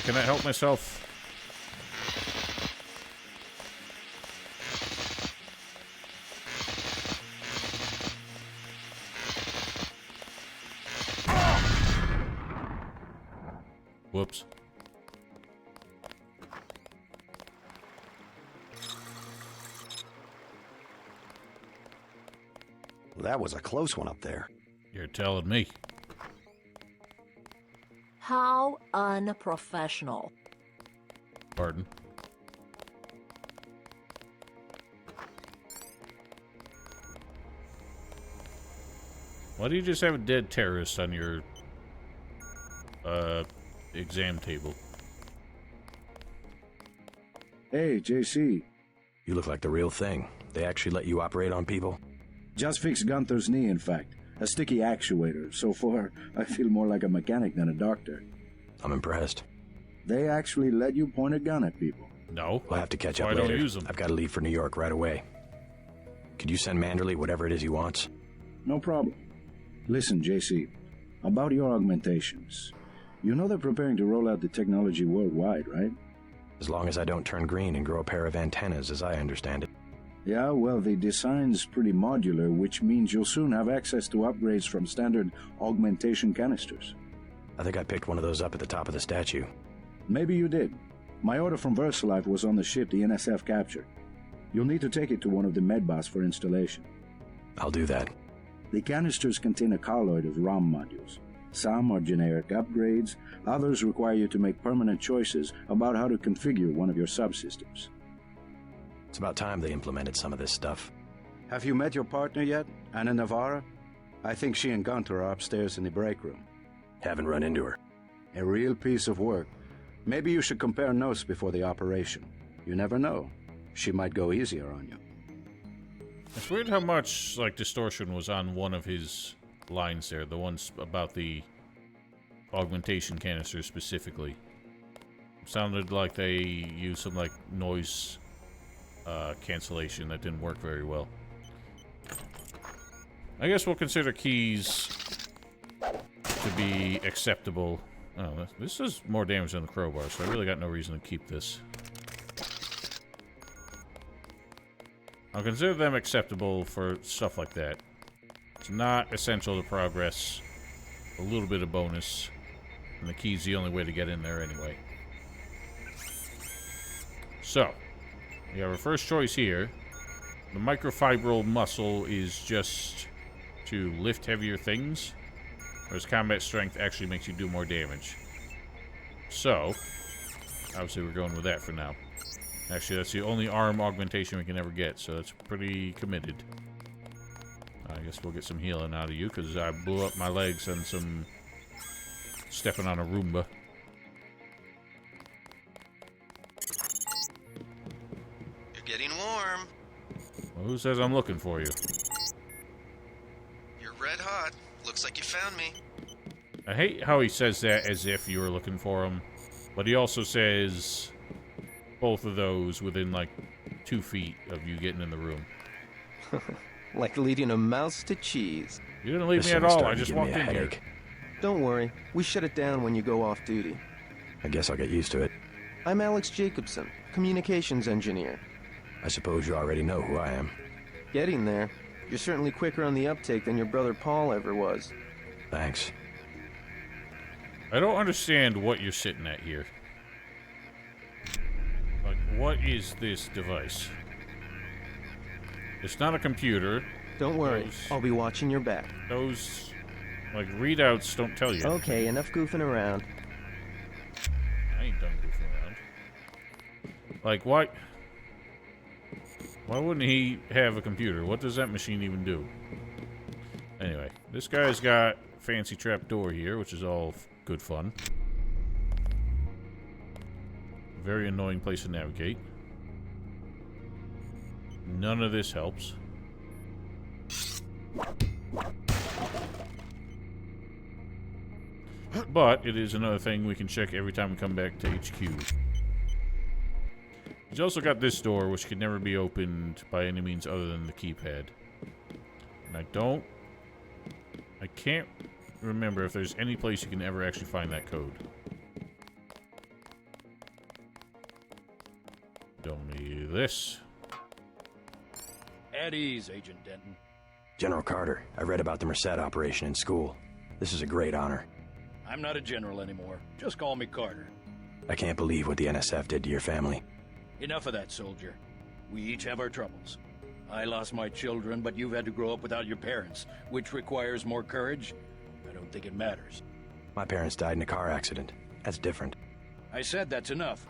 [SPEAKER 1] Can I help myself? Whoops.
[SPEAKER 2] Well, that was a close one up there.
[SPEAKER 1] You're telling me.
[SPEAKER 14] How unprofessional.
[SPEAKER 1] Pardon? Why do you just have a dead terrorist on your exam table?
[SPEAKER 2] Hey, JC.
[SPEAKER 6] You look like the real thing. They actually let you operate on people?
[SPEAKER 2] Just fixed Gunther's knee, in fact. A sticky actuator. So far, I feel more like a mechanic than a doctor.
[SPEAKER 6] I'm impressed.
[SPEAKER 2] They actually let you point a gun at people.
[SPEAKER 1] No.
[SPEAKER 6] We'll have to catch up
[SPEAKER 1] Why
[SPEAKER 6] later.
[SPEAKER 1] don't use them?
[SPEAKER 6] I've got to leave for New York right away. Could you send Manderley whatever it is he wants?
[SPEAKER 2] No problem. Listen, JC. About your augmentations. You know they're preparing to roll out the technology worldwide, right?
[SPEAKER 6] As long as I don't turn green and grow a pair of antennas, as I understand it.
[SPEAKER 2] Yeah, well, the design's pretty modular, which means you'll soon have access to upgrades from standard augmentation canisters.
[SPEAKER 6] I think I picked one of those up at the top of the statue.
[SPEAKER 2] Maybe you did. My order from VersaLife was on the ship the NSF captured. You'll need to take it to one of the medbas for installation.
[SPEAKER 6] I'll do that.
[SPEAKER 2] The canisters contain a colloid of ROM modules. Some are generic upgrades, others require you to make permanent choices about how to configure one of your subsystems.
[SPEAKER 6] It's about time they implemented some of this stuff.
[SPEAKER 2] Have you met your partner yet, Anna Navarra? I think she and Gunther are upstairs in the break room.
[SPEAKER 6] Haven't run into her.
[SPEAKER 2] A real piece of work. Maybe you should compare notes before the operation. You never know. She might go easier on you.
[SPEAKER 1] It's weird how much, like, distortion was on one of his lines there. The ones about the augmentation canister specifically. It sounded like they used some, like, noise cancellation that didn't work very well. I guess we'll consider keys to be acceptable. Oh, this does more damage than the crowbar, so I really got no reason to keep this. I'll consider them acceptable for stuff like that. It's not essential to progress. A little bit of bonus. And the key's the only way to get in there anyway. So, we have our first choice here. The microfibril muscle is just to lift heavier things, whereas combat strength actually makes you do more damage. So, obviously we're going with that for now. Actually, that's the only arm augmentation we can ever get, so that's pretty committed. I guess we'll get some healing out of you, because I blew up my legs on some... stepping on a Roomba.
[SPEAKER 5] You're getting warm.
[SPEAKER 1] Well, who says I'm looking for you?
[SPEAKER 5] You're red hot. Looks like you found me.
[SPEAKER 1] I hate how he says that as if you were looking for him, but he also says both of those within like 2 feet of you getting in the room.
[SPEAKER 17] Like leading a mouse to cheese.
[SPEAKER 1] You didn't leave me at all, I just walked in here.
[SPEAKER 17] Don't worry, we shut it down when you go off duty.
[SPEAKER 6] I guess I'll get used to it.
[SPEAKER 17] I'm Alex Jacobson, communications engineer.
[SPEAKER 6] I suppose you already know who I am.
[SPEAKER 17] Getting there. You're certainly quicker on the uptake than your brother Paul ever was.
[SPEAKER 6] Thanks.
[SPEAKER 1] I don't understand what you're sitting at here. Like, what is this device? It's not a computer.
[SPEAKER 17] Don't worry, I'll be watching your back.
[SPEAKER 1] Those, like, readouts don't tell you.
[SPEAKER 17] Okay, enough goofing around.
[SPEAKER 1] I ain't done goofing around. Like, why wouldn't he have a computer? What does that machine even do? Anyway, this guy's got a fancy trapdoor here, which is all good fun. Very annoying place to navigate. None of this helps. But it is another thing we can check every time we come back to HQ. He's also got this door, which can never be opened by any means other than the keypad. And I can't remember if there's any place you can ever actually find that code. Don't need this.
[SPEAKER 18] At ease, Agent Denton.
[SPEAKER 6] General Carter, I read about the Merced operation in school. This is a great honor.
[SPEAKER 18] I'm not a general anymore. Just call me Carter.
[SPEAKER 6] I can't believe what the NSF did to your family.
[SPEAKER 18] Enough of that, soldier. We each have our troubles. I lost my children, but you've had to grow up without your parents, which requires more courage. I don't think it matters.
[SPEAKER 6] My parents died in a car accident. That's different.
[SPEAKER 18] I said that's enough.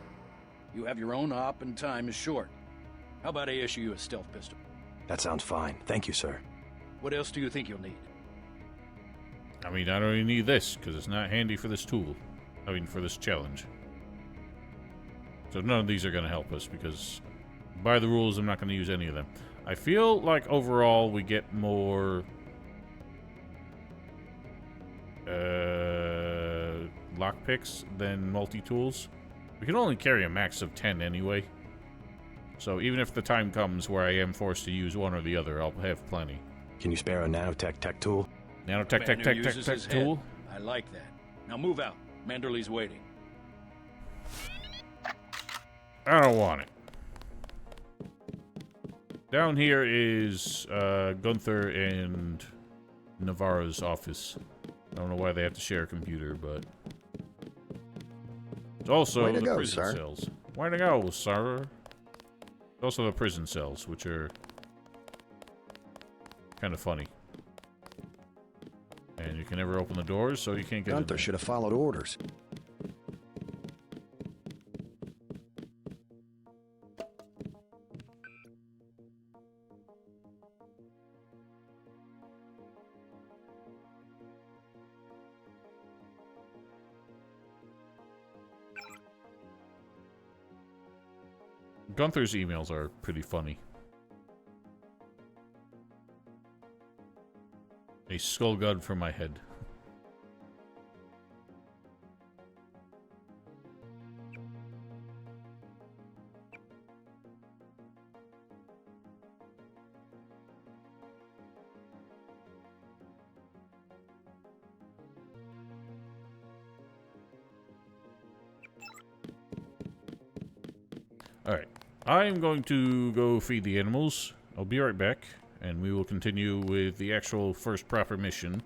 [SPEAKER 18] You have your own op and time is short. How about I issue you a stealth pistol?
[SPEAKER 6] That sounds fine. Thank you, sir.
[SPEAKER 18] What else do you think you'll need?
[SPEAKER 1] I mean, I don't even need this, because it's not handy for this tool. I mean, for this challenge. So none of these are going to help us, because by the rules, I'm not going to use any of them. I feel like overall we get more lockpicks than multi-tools. We can only carry a max of 10 anyway. So even if the time comes where I am forced to use one or the other, I'll have plenty.
[SPEAKER 6] Can you spare a nanotech tech tool?
[SPEAKER 1] Nanotech tech tool?
[SPEAKER 18] I like that. Now move out. Manderley's waiting.
[SPEAKER 1] I don't want it. Down here is Gunther and Navarro's office. I don't know why they have to share a computer, but... It's also the prison cells. Way to go, sir. Also the prison cells, which are kind of funny. And you can never open the doors, so you can't get in.
[SPEAKER 11] Gunther should have followed orders.
[SPEAKER 1] Gunther's emails are pretty funny. A skull gun for my head. Alright. I'm going to go feed the animals. I'll be right back, and we will continue with the actual first proper mission,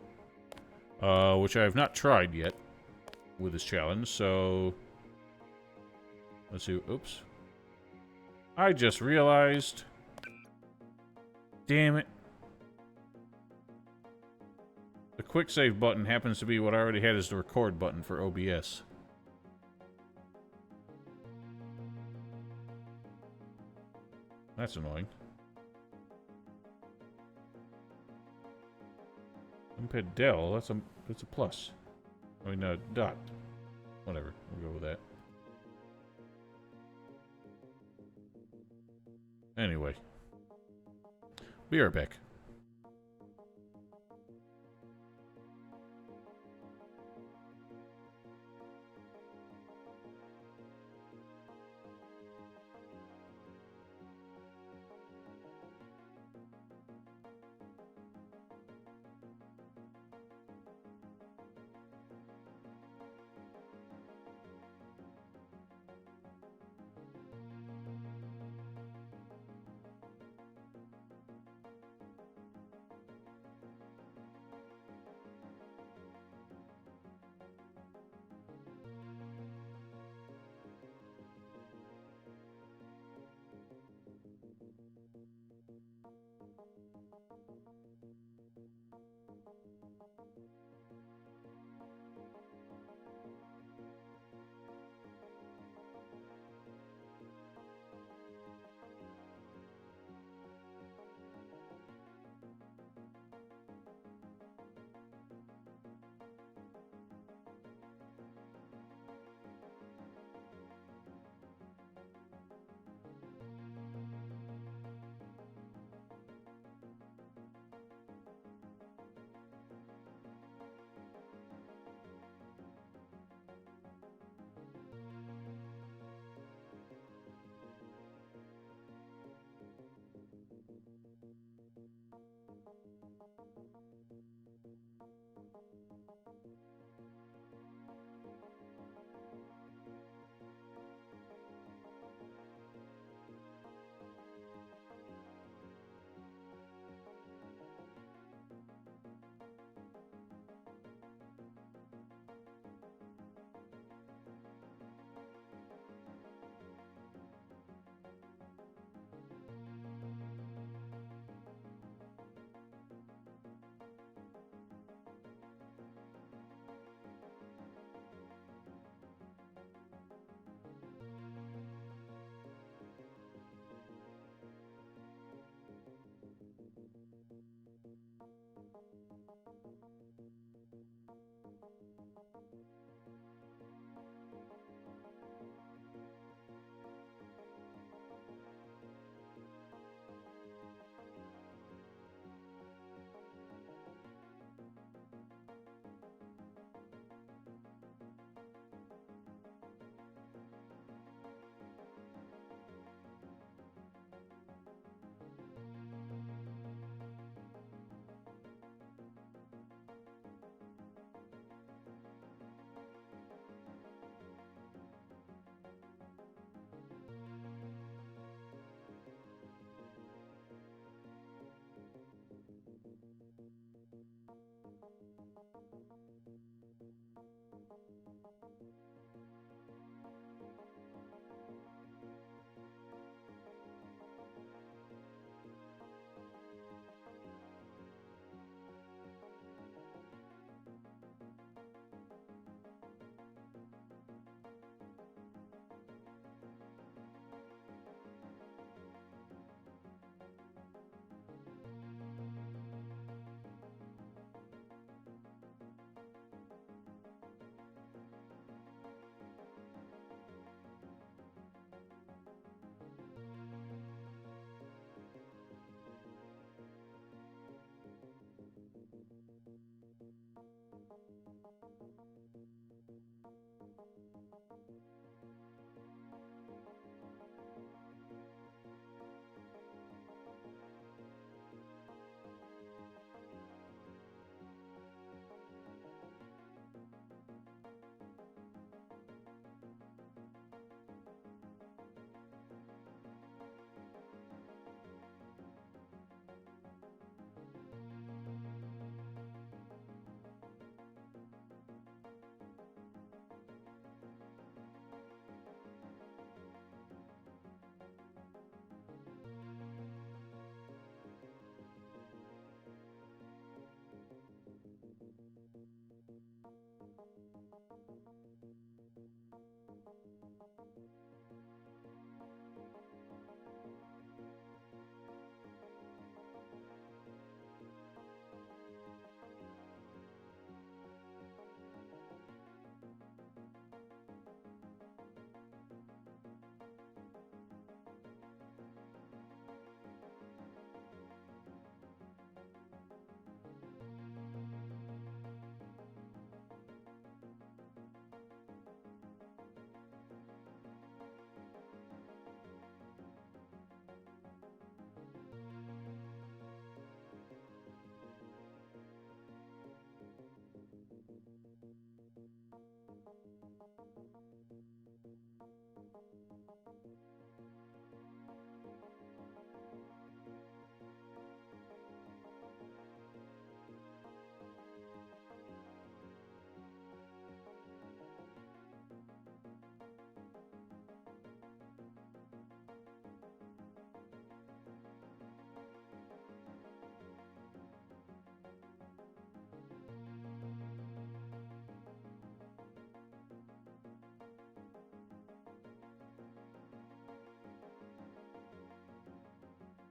[SPEAKER 1] which I have not tried yet with this challenge, so... Let's see. Oops. I just realized... Damn it. The quick save button happens to be what I already had as the record button for OBS. That's annoying. Unpaid Dell, that's a plus. I mean, dot. Whatever, we'll go with that. Anyway. Be right back.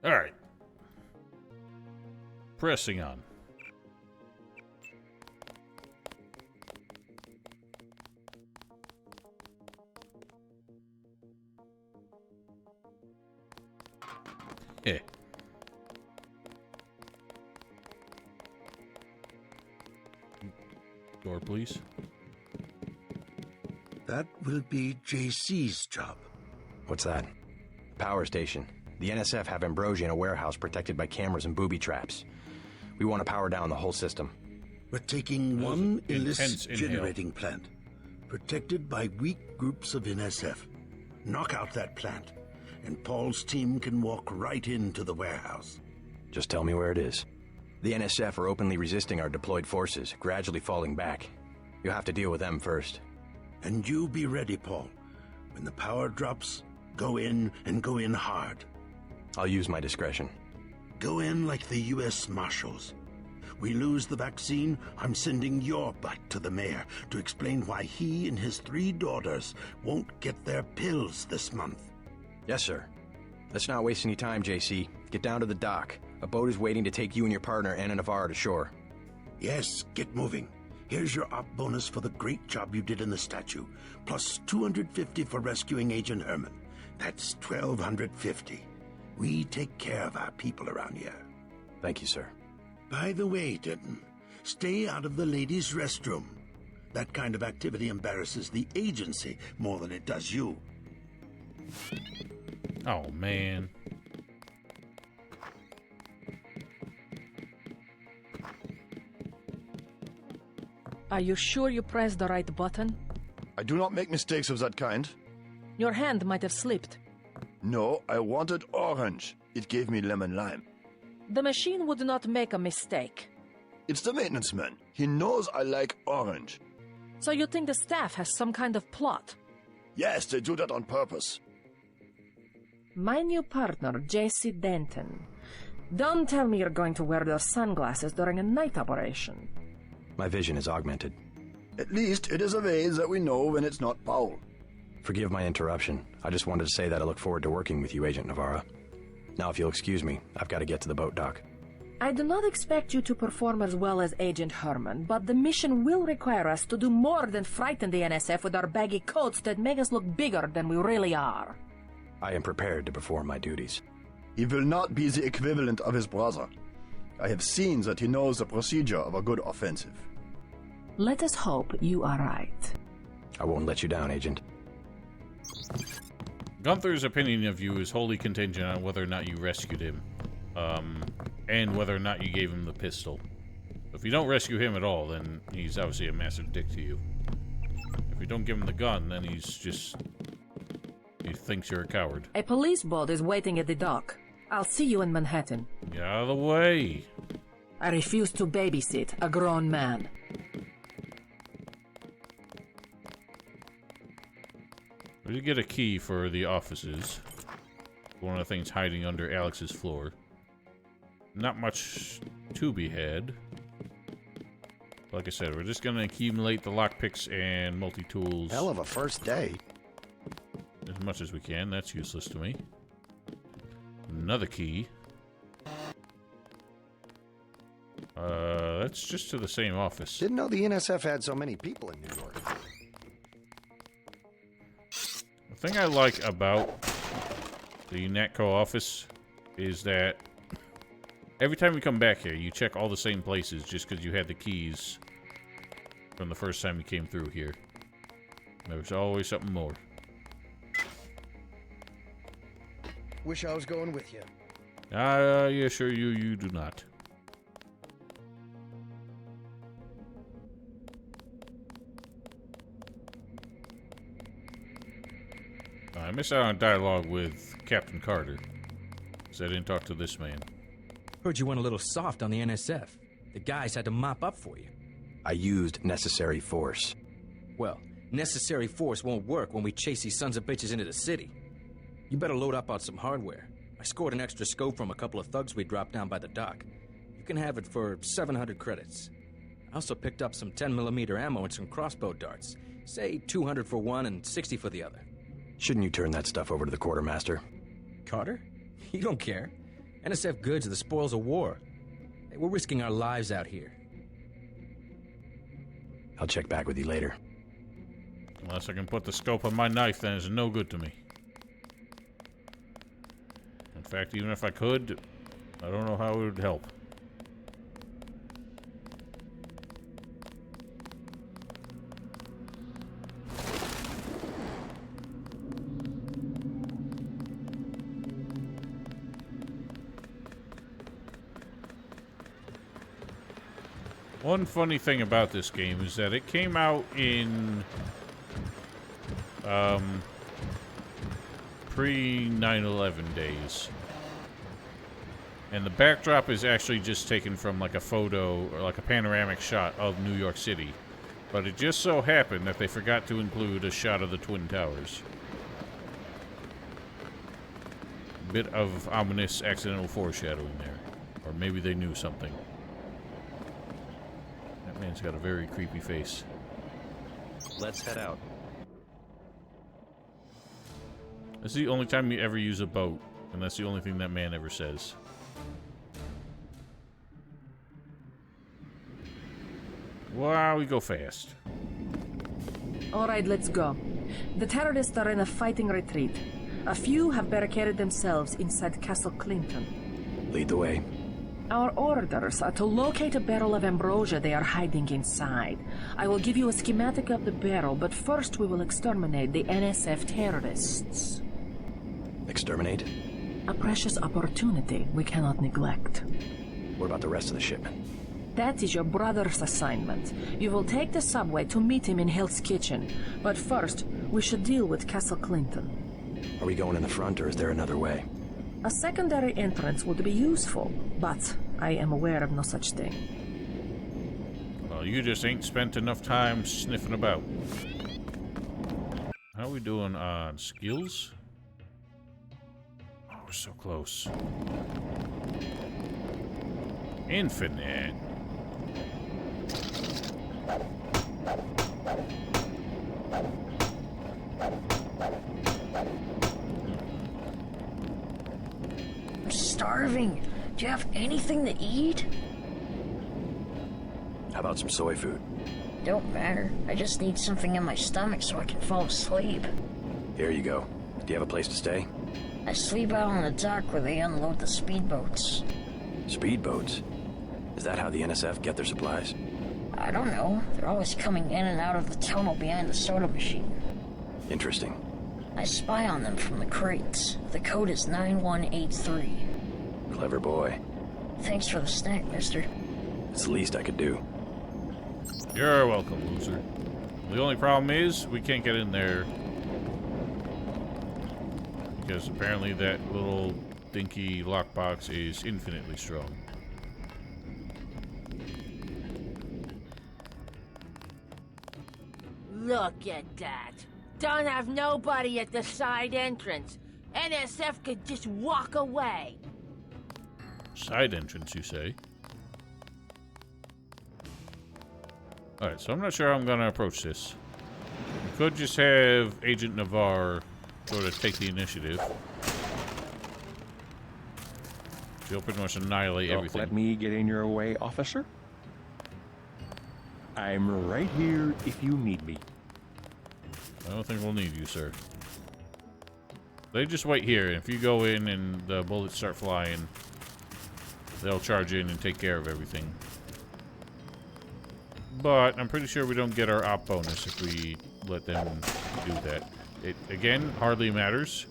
[SPEAKER 1] Alright. Pressing on. Eh. Door, please.
[SPEAKER 15] That will be JC's job.
[SPEAKER 6] What's that? Power station. The NSF have Ambrosia in a warehouse protected by cameras and booby traps. We want to power down the whole system.
[SPEAKER 15] We're taking one illicit
[SPEAKER 1] inhale.
[SPEAKER 15] generating plant, protected by weak groups of NSF. Knock out that plant, and Paul's team can walk right into the warehouse.
[SPEAKER 6] Just tell me where it is. The NSF are openly resisting our deployed forces, gradually falling back. You'll have to deal with them first.
[SPEAKER 15] And you be ready, Paul. When the power drops, go in and go in hard.
[SPEAKER 6] I'll use my discretion.
[SPEAKER 15] Go in like the U.S. Marshals. We lose the vaccine, I'm sending your butt to the mayor to explain why he and his 3 daughters won't get their pills this month.
[SPEAKER 6] Yes, sir. Let's not waste any time, JC. Get down to the dock. A boat is waiting to take you and your partner, Anna Navarro, to shore.
[SPEAKER 15] Yes, get moving. Here's your op bonus for the great job you did in the statue, plus 250 for rescuing Agent Herman. That's 1,250. We take care of our people around here.
[SPEAKER 6] Thank you, sir.
[SPEAKER 15] By the way, Denton, stay out of the ladies' restroom. That kind of activity embarrasses the agency more than it does you.
[SPEAKER 1] Oh, man.
[SPEAKER 14] Are you sure you pressed the right button?
[SPEAKER 9] I do not make mistakes of that kind.
[SPEAKER 14] Your hand might have slipped.
[SPEAKER 9] No, I wanted orange. It gave me lemon lime.
[SPEAKER 14] The machine would not make a mistake.
[SPEAKER 9] It's the maintenance man. He knows I like orange.
[SPEAKER 14] So you think the staff has some kind of plot?
[SPEAKER 9] Yes, they do that on purpose.
[SPEAKER 14] My new partner, J.C. Denton. Don't tell me you're going to wear those sunglasses during a night operation.
[SPEAKER 6] My vision is augmented.
[SPEAKER 9] At least it is a way that we know when it's not Paul.
[SPEAKER 6] Forgive my interruption. I just wanted to say that I look forward to working with you, Agent Navarro. Now, if you'll excuse me, I've got to get to the boat dock.
[SPEAKER 14] I do not expect you to perform as well as Agent Herman, but the mission will require us to do more than frighten the NSF with our baggy coats that make us look bigger than we really are.
[SPEAKER 6] I am prepared to perform my duties.
[SPEAKER 9] He will not be the equivalent of his brother. I have seen that he knows the procedure of a good offensive.
[SPEAKER 14] Let us hope you are right.
[SPEAKER 6] I won't let you down, Agent.
[SPEAKER 1] Gunther's opinion of you is wholly contingent on whether or not you rescued him. And whether or not you gave him the pistol. If you don't rescue him at all, then he's obviously a massive dick to you. If you don't give him the gun, then he thinks you're a coward.
[SPEAKER 14] A police boat is waiting at the dock. I'll see you in Manhattan.
[SPEAKER 1] Get out of the way.
[SPEAKER 14] I refuse to babysit a grown man.
[SPEAKER 1] We did get a key for the offices. One of the things hiding under Alex's floor. Not much to be had. Like I said, we're just gonna accumulate the lockpicks and multi-tools.
[SPEAKER 9] Hell of a first day.
[SPEAKER 1] As much as we can. That's useless to me. Another key. That's just to the same office.
[SPEAKER 11] Didn't know the NSF had so many people in New York.
[SPEAKER 1] The thing I like about the NATCO office is that every time we come back here, you check all the same places just because you had the keys from the first time you came through here. There's always something more.
[SPEAKER 11] Wish I was going with you.
[SPEAKER 1] Yeah, sure, you do not. I missed out on dialogue with Captain Carter, because I didn't talk to this man.
[SPEAKER 19] Heard you went a little soft on the NSF. The guys had to mop up for you.
[SPEAKER 6] I used necessary force.
[SPEAKER 19] Well, necessary force won't work when we chase these sons of bitches into the city. You better load up on some hardware. I scored an extra scope from a couple of thugs we dropped down by the dock. You can have it for 700 credits. I also picked up some 10mm ammo and some crossbow darts. Say 200 for one and 60 for the other.
[SPEAKER 6] Shouldn't you turn that stuff over to the quartermaster?
[SPEAKER 19] Carter? You don't care. NSF goods are the spoils of war. Hey, we're risking our lives out here.
[SPEAKER 6] I'll check back with you later.
[SPEAKER 1] Unless I can put the scope on my knife, then it's no good to me. In fact, even if I could, I don't know how it would help. One funny thing about this game is that it came out in pre 9/11 days. And the backdrop is actually just taken from like a photo or like a panoramic shot of New York City. But it just so happened that they forgot to include a shot of the Twin Towers. Bit of ominous accidental foreshadowing there. Or maybe they knew something. That man's got a very creepy face.
[SPEAKER 12] Let's head out.
[SPEAKER 1] This is the only time you ever use a boat, and that's the only thing that man ever says. Wow, we go fast.
[SPEAKER 14] All right, let's go. The terrorists are in a fighting retreat. A few have barricaded themselves inside Castle Clinton.
[SPEAKER 6] Lead the way.
[SPEAKER 14] Our orders are to locate a barrel of ambrosia they are hiding inside. I will give you a schematic of the barrel, but first we will exterminate the NSF terrorists.
[SPEAKER 6] Exterminate?
[SPEAKER 14] A precious opportunity we cannot neglect.
[SPEAKER 6] What about the rest of the shipment?
[SPEAKER 14] That is your brother's assignment. You will take the subway to meet him in Hell's Kitchen. But first, we should deal with Castle Clinton.
[SPEAKER 6] Are we going in the front, or is there another way?
[SPEAKER 14] A secondary entrance would be useful, but I am aware of no such thing.
[SPEAKER 1] Well, you just ain't spent enough time sniffing about. How are we doing on skills? Oh, we're so close. Infinite.
[SPEAKER 20] I'm starving. Do you have anything to eat?
[SPEAKER 6] How about some soy food?
[SPEAKER 20] Don't matter. I just need something in my stomach so I can fall asleep.
[SPEAKER 6] Here you go. Do you have a place to stay?
[SPEAKER 20] I sleep out on the dock where they unload the speedboats.
[SPEAKER 6] Speedboats? Is that how the NSF get their supplies?
[SPEAKER 20] I don't know. They're always coming in and out of the tunnel behind the soda machine.
[SPEAKER 6] Interesting.
[SPEAKER 20] I spy on them from the crates. The code is 9183.
[SPEAKER 6] Clever boy.
[SPEAKER 20] Thanks for the snack, mister.
[SPEAKER 6] It's the least I could do.
[SPEAKER 1] You're welcome, loser. The only problem is we can't get in there because apparently that little dinky lockbox is infinitely strong.
[SPEAKER 21] Look at that. Don't have nobody at the side entrance. NSF could just walk away.
[SPEAKER 1] Side entrance, you say? Alright, so I'm not sure how I'm going to approach this. We could just have Agent Navarre sort of take the initiative. She'll pretty much annihilate everything.
[SPEAKER 22] Let me get in your way, officer. I'm right here if you need me.
[SPEAKER 1] I don't think we'll need you, sir. They just wait here, and if you go in and the bullets start flying, they'll charge in and take care of everything. But I'm pretty sure we don't get our op bonus if we let them do that. It, again, hardly matters.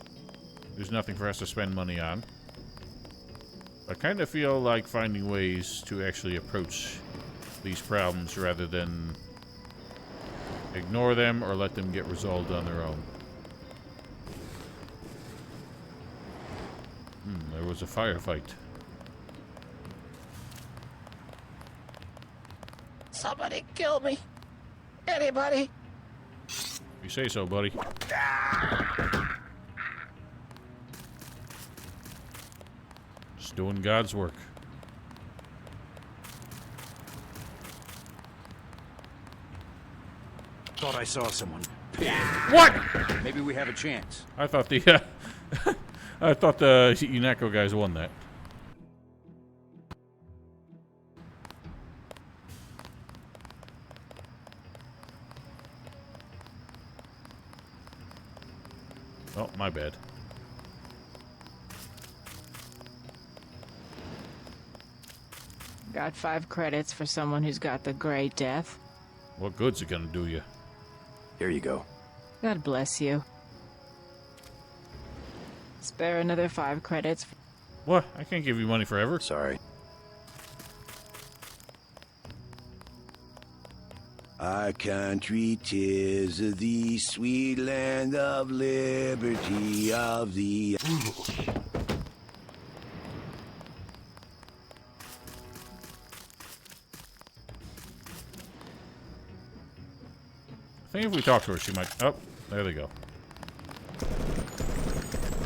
[SPEAKER 1] There's nothing for us to spend money on. I kind of feel like finding ways to actually approach these problems rather than ignore them or let them get resolved on their own. There was a firefight.
[SPEAKER 20] Somebody kill me. Anybody?
[SPEAKER 1] You say so, buddy. Just doing God's work.
[SPEAKER 18] Thought I saw someone.
[SPEAKER 1] What?
[SPEAKER 18] Maybe we have a chance.
[SPEAKER 1] I thought the I thought the UNATCO guys won that. Oh, my bad.
[SPEAKER 13] Got 5 credits for someone who's got the Grey Death.
[SPEAKER 1] What good's it gonna do you?
[SPEAKER 6] Here you go.
[SPEAKER 13] God bless you. Spare another 5 credits.
[SPEAKER 1] What? I can't give you money forever.
[SPEAKER 6] Sorry.
[SPEAKER 8] Our country 'tis the sweet land of liberty of the...
[SPEAKER 1] I think if we talk to her, she might... Oh, there they go.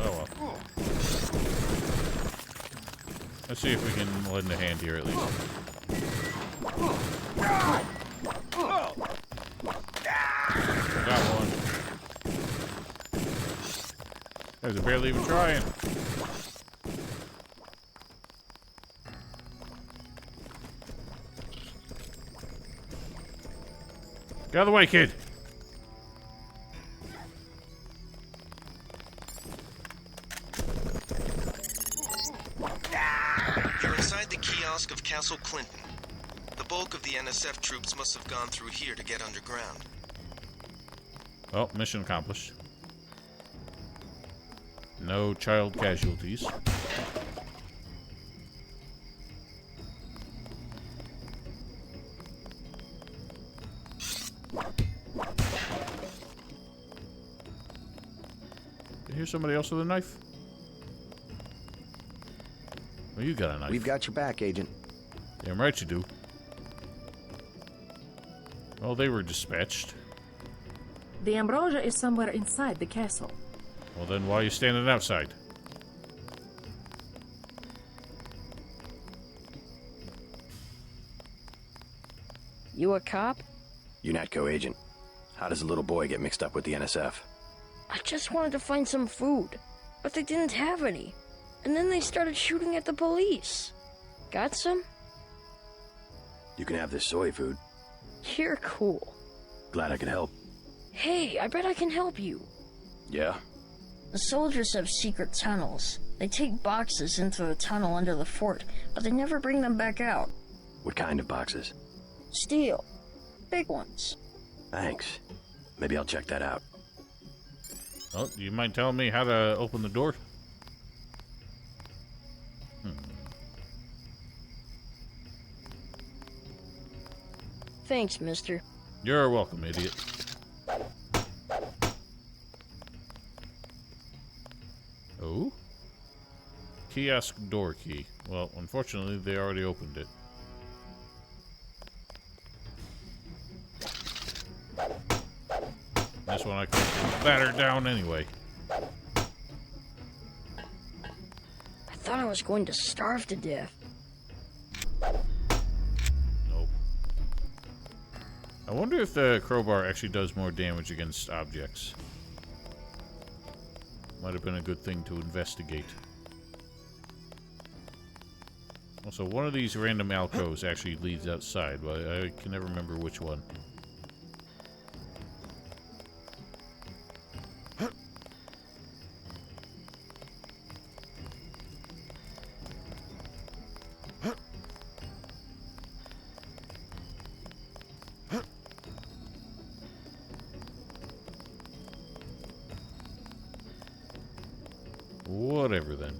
[SPEAKER 1] Oh, well. Let's see if we can lend a hand here, at least. Got one. Guys are barely even trying. Get out of the way, kid!
[SPEAKER 5] You're inside the kiosk of Castle Clinton. The bulk of the NSF troops must have gone through here to get underground.
[SPEAKER 1] Well, mission accomplished. No child casualties. Did I hear somebody else with a knife? Well, you got a knife.
[SPEAKER 6] We've got your back, Agent.
[SPEAKER 1] Damn right you do. Well, they were dispatched.
[SPEAKER 14] The ambrosia is somewhere inside the castle.
[SPEAKER 1] Well, then why are you standing outside?
[SPEAKER 20] You a cop?
[SPEAKER 6] UNATCO agent. How does a little boy get mixed up with the NSF?
[SPEAKER 20] I just wanted to find some food, but they didn't have any. And then they started shooting at the police. Got some?
[SPEAKER 6] You can have this soy food.
[SPEAKER 20] You're cool.
[SPEAKER 6] Glad I could help.
[SPEAKER 20] Hey, I bet I can help you.
[SPEAKER 6] Yeah?
[SPEAKER 20] The soldiers have secret tunnels. They take boxes into the tunnel under the fort, but they never bring them back out.
[SPEAKER 6] What kind of boxes?
[SPEAKER 20] Steel. Big ones.
[SPEAKER 6] Thanks. Maybe I'll check that out.
[SPEAKER 1] Oh, do you mind telling me how to open the door?
[SPEAKER 20] Thanks, mister.
[SPEAKER 1] You're welcome, idiot. Oh? Kiosk door key. Well, unfortunately, they already opened it. This one I can batter down anyway.
[SPEAKER 20] I thought I was going to starve to death.
[SPEAKER 1] Nope. I wonder if the crowbar actually does more damage against objects. Might have been a good thing to investigate. Also, one of these random alcoves actually leads outside, but I can never remember which one. Whatever then.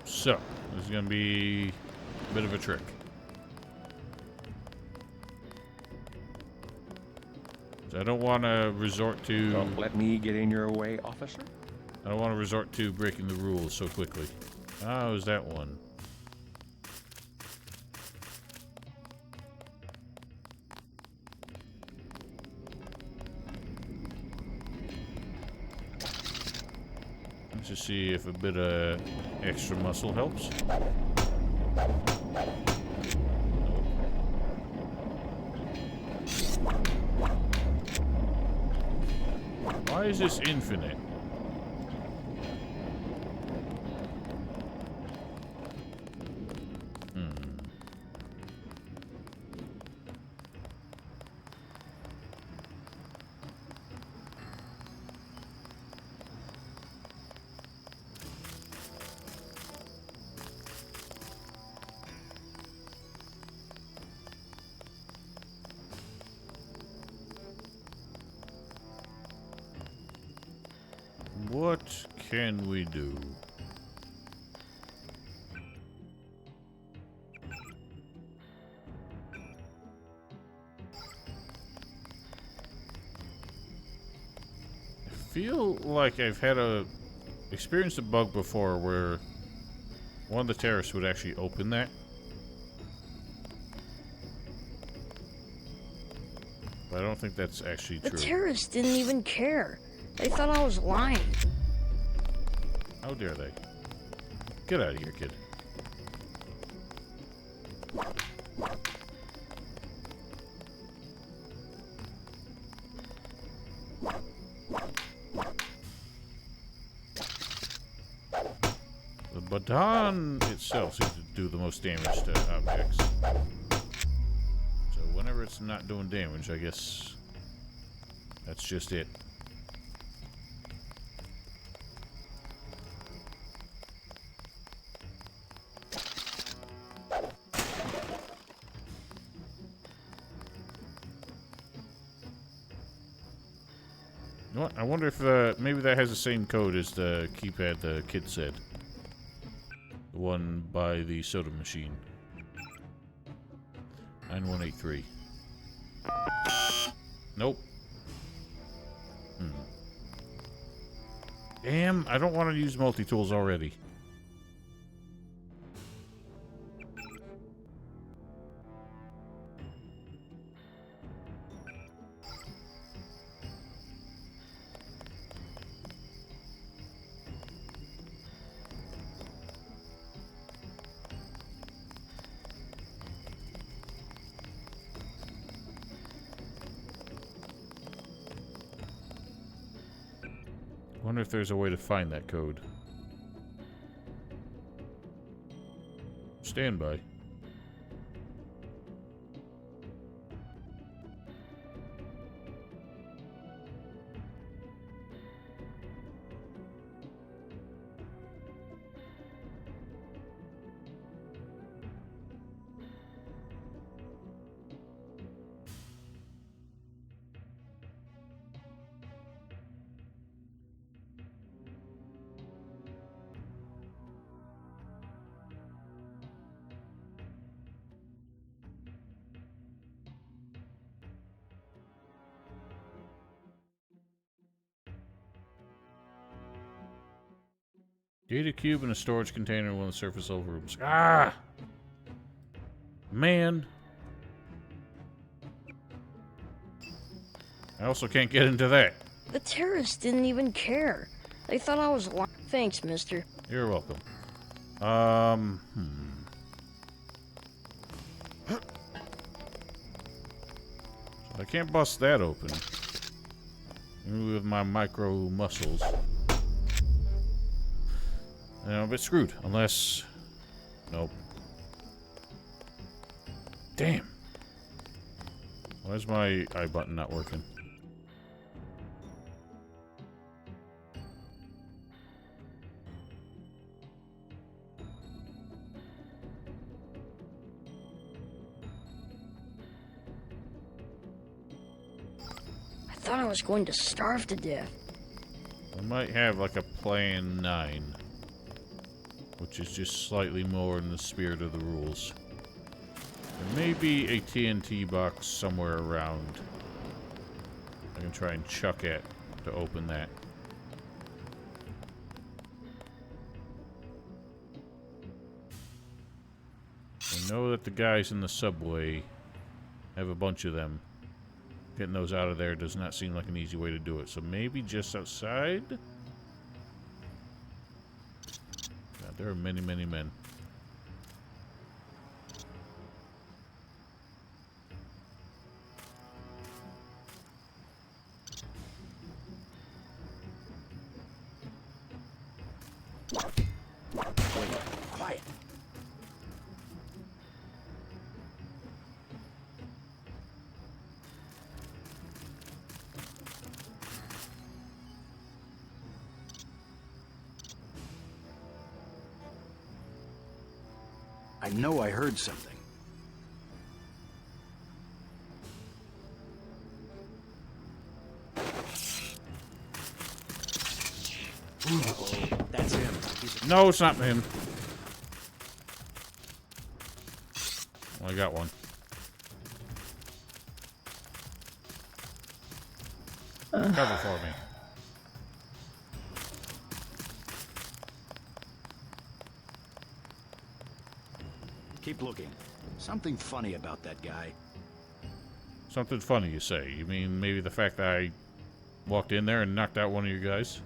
[SPEAKER 1] So, this is going to be a bit of a trick. So I don't want to resort to...
[SPEAKER 22] Don't let me get in your way, officer.
[SPEAKER 1] I don't want to resort to breaking the rules so quickly. Oh, is that one? Let's just see if a bit of extra muscle helps. Why is this infinite? can we do? I feel like I've experienced a bug before where one of the terrorists would actually open that. But I don't think that's actually true.
[SPEAKER 20] The terrorists didn't even care. They thought I was lying.
[SPEAKER 1] How dare they? Get out of here, kid. The baton itself seems to do the most damage to objects. So whenever it's not doing damage, I guess that's just it. You know what? I wonder if maybe that has the same code as the keypad the kid said. The one by the soda machine. 9183. Nope. Damn, I don't want to use multi-tools already. Wonder if there's a way to find that code. Stand by. Data cube in a storage container in one of the surface level rooms. Ah! Man. I also can't get into that.
[SPEAKER 20] The terrorists didn't even care. They thought I was lying. Thanks, mister.
[SPEAKER 1] You're welcome. I can't bust that open. Maybe with my micro muscles. And I'm a bit screwed, unless... Nope. Damn. Why is my I button not working?
[SPEAKER 20] I thought I was going to starve to death.
[SPEAKER 1] I might have like a plan 9. Which is just slightly more in the spirit of the rules. There may be a TNT box somewhere around. I can try and chuck it to open that. I know that the guys in the subway have a bunch of them. Getting those out of there does not seem like an easy way to do it. So maybe just outside? There are many, many men.
[SPEAKER 15] Quiet.
[SPEAKER 6] I know I heard something.
[SPEAKER 15] Uh-oh.
[SPEAKER 1] No, it's not him. Well, I got one. Cover for me.
[SPEAKER 18] Keep looking. Something funny about that guy.
[SPEAKER 1] Something funny, you say? You mean maybe the fact that I walked in there and knocked out one of your guys?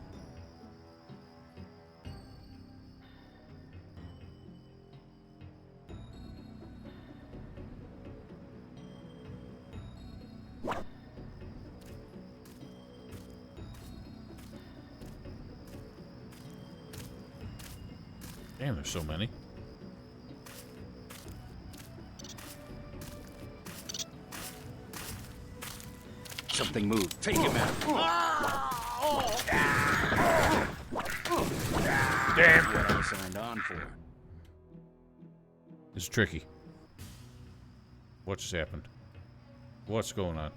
[SPEAKER 1] Damn, there's so many.
[SPEAKER 18] Something moved. Take him out. Damn what I signed on for.
[SPEAKER 1] It's tricky. What just happened? What's going on?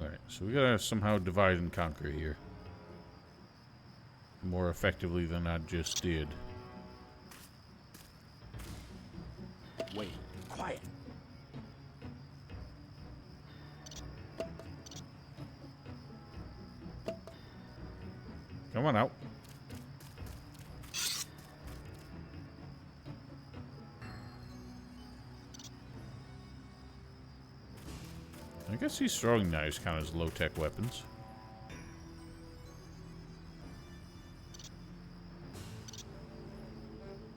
[SPEAKER 1] Alright, so we gotta somehow divide and conquer here. More effectively than I just did.
[SPEAKER 18] Wait, quiet.
[SPEAKER 1] Come on out. I guess these throwing knives count as low-tech weapons.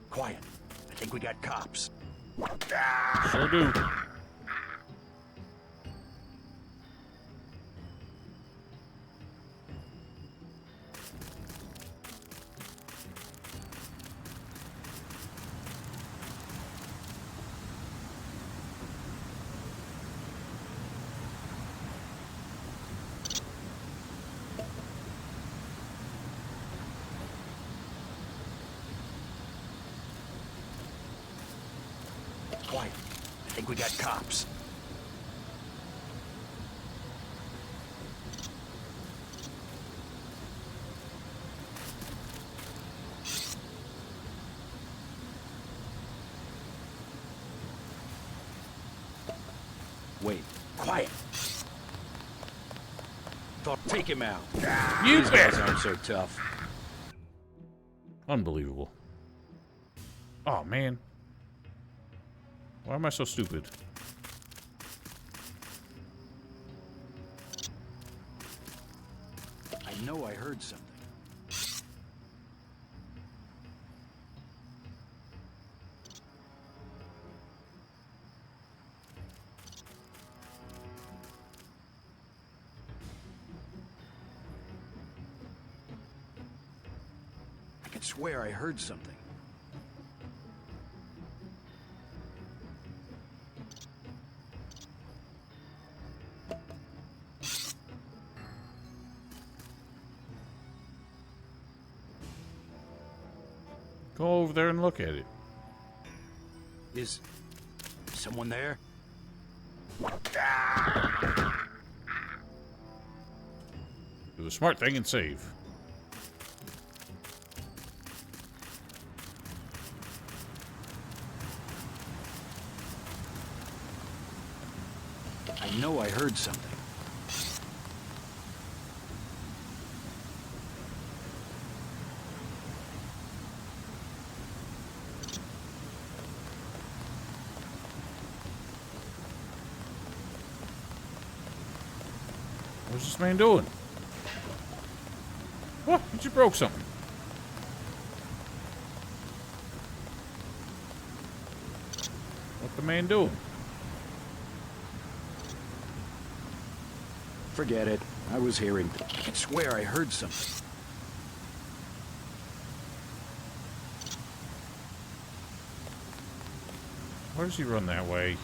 [SPEAKER 18] Quiet. I think we got cops.
[SPEAKER 1] Sure do.
[SPEAKER 18] Quiet. I think we got cops. Wait. Quiet. Thought take him out.
[SPEAKER 1] You
[SPEAKER 18] These
[SPEAKER 1] bet.
[SPEAKER 18] guys aren't so tough.
[SPEAKER 1] Unbelievable. Oh, man. Why am I so stupid?
[SPEAKER 18] I know I heard something. I could swear I heard something.
[SPEAKER 1] Go over there and look at it.
[SPEAKER 18] Is someone there?
[SPEAKER 1] Do a smart thing and save.
[SPEAKER 18] I know I heard something.
[SPEAKER 1] What's this man doing? What? You just broke something. What the man doing?
[SPEAKER 18] Forget it. I was hearing. I can swear I heard something.
[SPEAKER 1] Why does he run that way?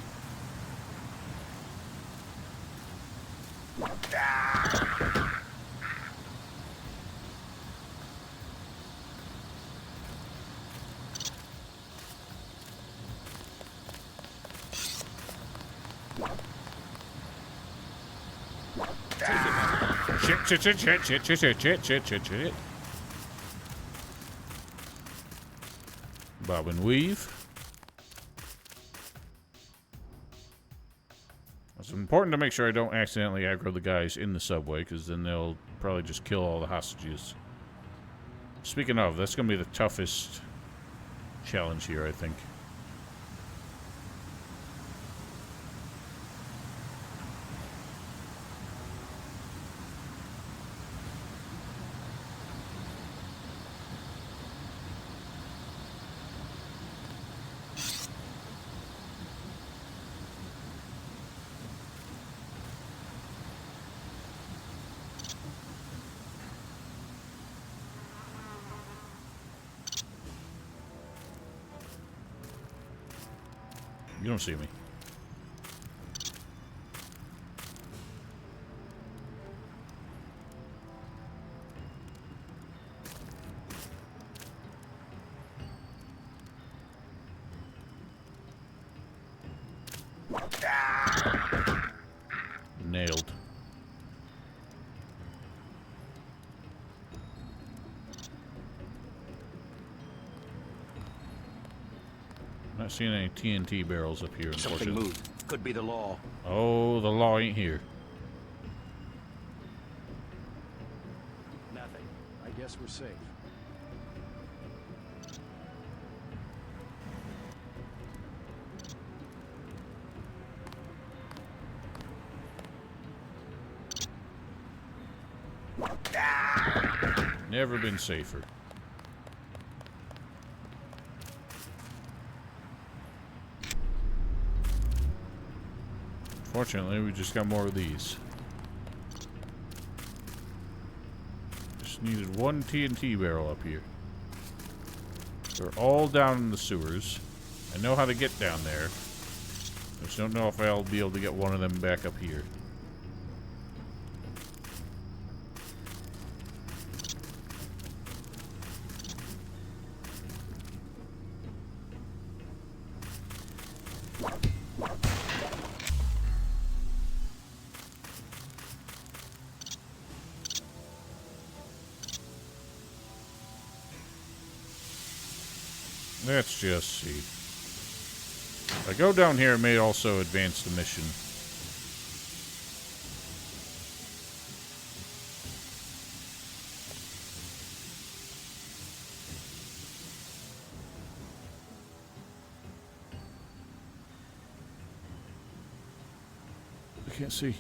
[SPEAKER 1] Shit. Bob and weave. It's important to make sure I don't accidentally aggro the guys in the subway, because then they'll probably just kill all the hostages. Speaking of, that's going to be the toughest challenge here, I think. You don't see me. Nailed. Not seeing any TNT barrels up here,
[SPEAKER 18] Something
[SPEAKER 1] unfortunately.
[SPEAKER 18] moved. Could be the law.
[SPEAKER 1] Oh, the law ain't here.
[SPEAKER 18] Nothing. I guess we're safe.
[SPEAKER 1] Never been safer. Fortunately, we just got more of these. Just needed one TNT barrel up here. They're all down in the sewers. I know how to get down there. I just don't know if I'll be able to get one of them back up here. Let's just see. If I go down here, it may also advance the mission. I can't see.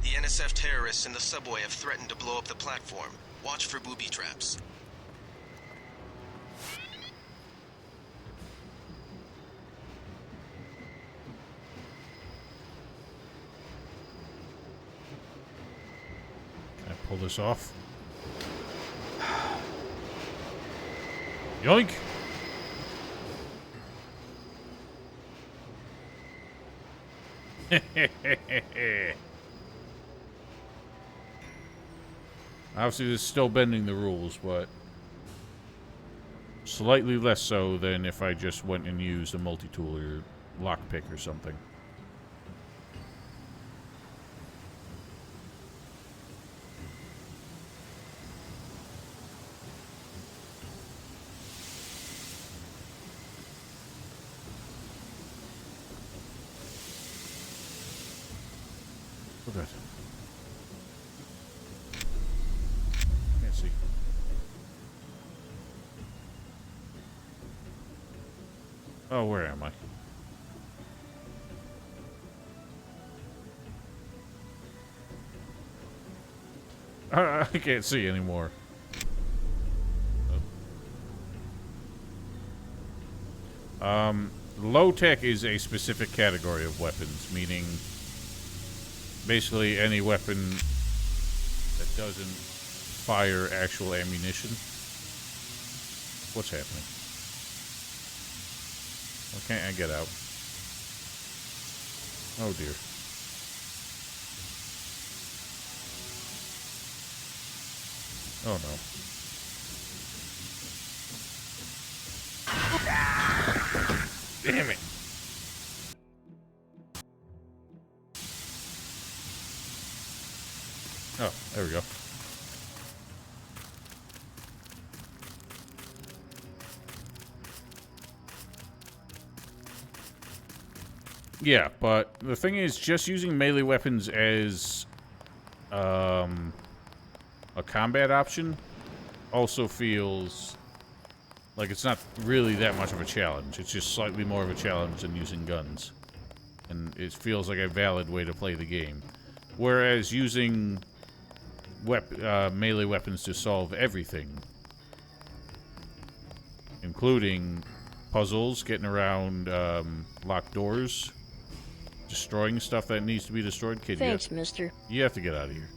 [SPEAKER 5] The NSF terrorists in the subway have threatened to blow up the platform. Watch for booby traps.
[SPEAKER 1] Can I pull this off? Yoink! Obviously, this is still bending the rules, but slightly less so than if I just went and used a multi-tool or lockpick or something. Look at that. Can't see. Oh, where am I? I can't see anymore. Low tech is a specific category of weapons, meaning basically any weapon that doesn't fire actual ammunition. What's happening? Why can't I get out? Oh dear. Oh no. Damn it. Oh, there we go. Yeah, but the thing is, just using melee weapons as a combat option also feels like it's not really that much of a challenge. It's just slightly more of a challenge than using guns. And it feels like a valid way to play the game. Whereas using melee weapons to solve everything, including puzzles, getting around locked doors, destroying stuff that needs to be destroyed. Kid,
[SPEAKER 20] Thanks, mister.
[SPEAKER 1] You have to get out of here.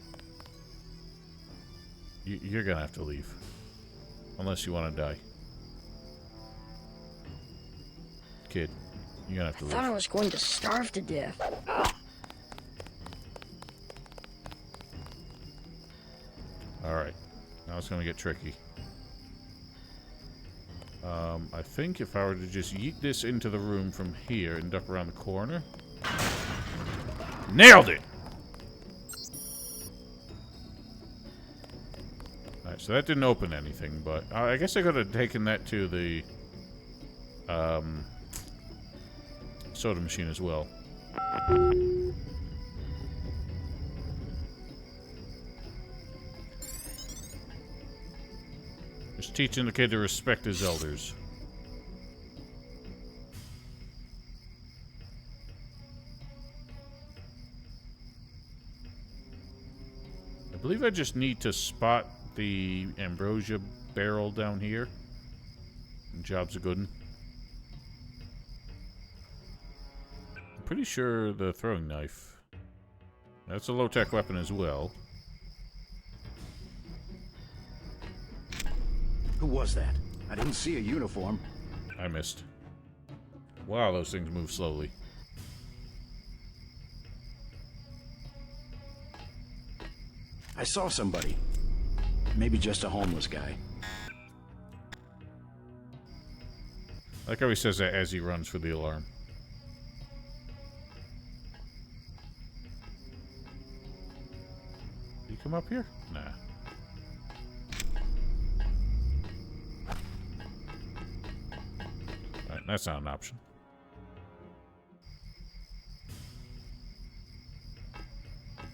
[SPEAKER 1] You're gonna have to leave. Unless you want to die. Kid, you're gonna have to leave.
[SPEAKER 20] I thought I was going to starve to death.
[SPEAKER 1] Alright. Now it's gonna get tricky. I think if I were to just yeet this into the room from here and duck around the corner. Nailed it! Alright, so that didn't open anything, but I guess I could have taken that to the soda machine as well. Just teaching the kid to respect his elders. I believe I just need to spot the ambrosia barrel down here. And job's a good one. I'm pretty sure the throwing knife. That's a low-tech weapon as well.
[SPEAKER 3] Who was that? I didn't see a uniform.
[SPEAKER 1] I missed. Wow, those things move slowly.
[SPEAKER 3] I saw somebody. Maybe just a homeless guy.
[SPEAKER 1] I like how he says that as he runs for the alarm. Did he come up here? Nah. Alright, that's not an option.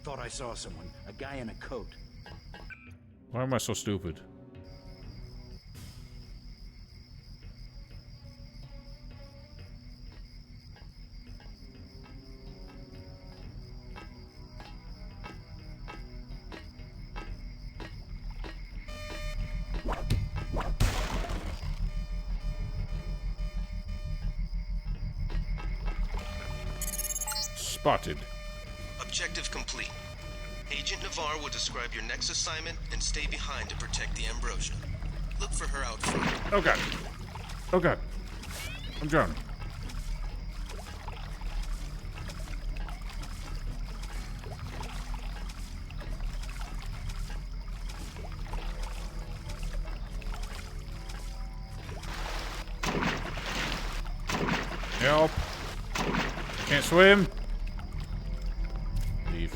[SPEAKER 3] Thought I saw someone. A guy in a coat.
[SPEAKER 1] Why am I so stupid? Spotted.
[SPEAKER 5] Objective complete. Agent Navarre will describe your next assignment and stay behind to protect the ambrosia. Look for her out front.
[SPEAKER 1] Oh god. Oh god. I'm drowning. Help. Can't swim. Leave.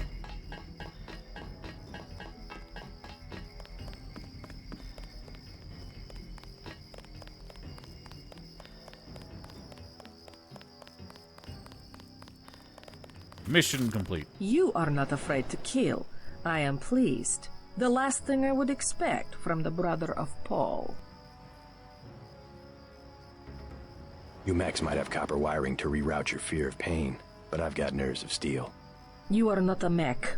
[SPEAKER 1] Mission complete.
[SPEAKER 14] You are not afraid to kill. I am pleased. The last thing I would expect from the brother of Paul.
[SPEAKER 6] You mechs might have copper wiring to reroute your fear of pain, but I've got nerves of steel.
[SPEAKER 14] You are not a mech.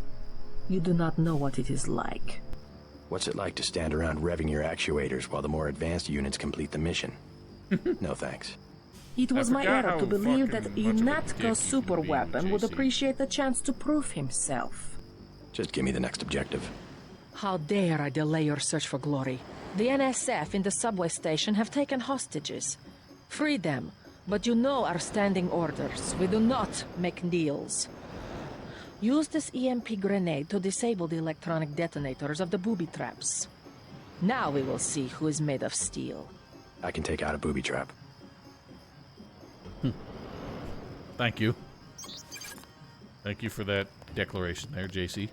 [SPEAKER 14] You do not know what it is like.
[SPEAKER 6] What's it like to stand around revving your actuators while the more advanced units complete the mission? No thanks.
[SPEAKER 14] It was my
[SPEAKER 1] forgot
[SPEAKER 14] error
[SPEAKER 1] how
[SPEAKER 14] to believe that
[SPEAKER 1] fucking much of a dick
[SPEAKER 14] Unatko's
[SPEAKER 1] you
[SPEAKER 14] super
[SPEAKER 1] can be,
[SPEAKER 14] weapon would
[SPEAKER 1] JC.
[SPEAKER 14] appreciate the chance to prove himself.
[SPEAKER 6] Just give me the next objective.
[SPEAKER 14] How dare I delay your search for glory? The NSF in the subway station have taken hostages. Free them, but you know our standing orders. We do not make deals. Use this EMP grenade to disable the electronic detonators of the booby traps. Now we will see who is made of steel.
[SPEAKER 6] I can take out a booby trap.
[SPEAKER 1] Thank you. Thank you for that declaration there, JC.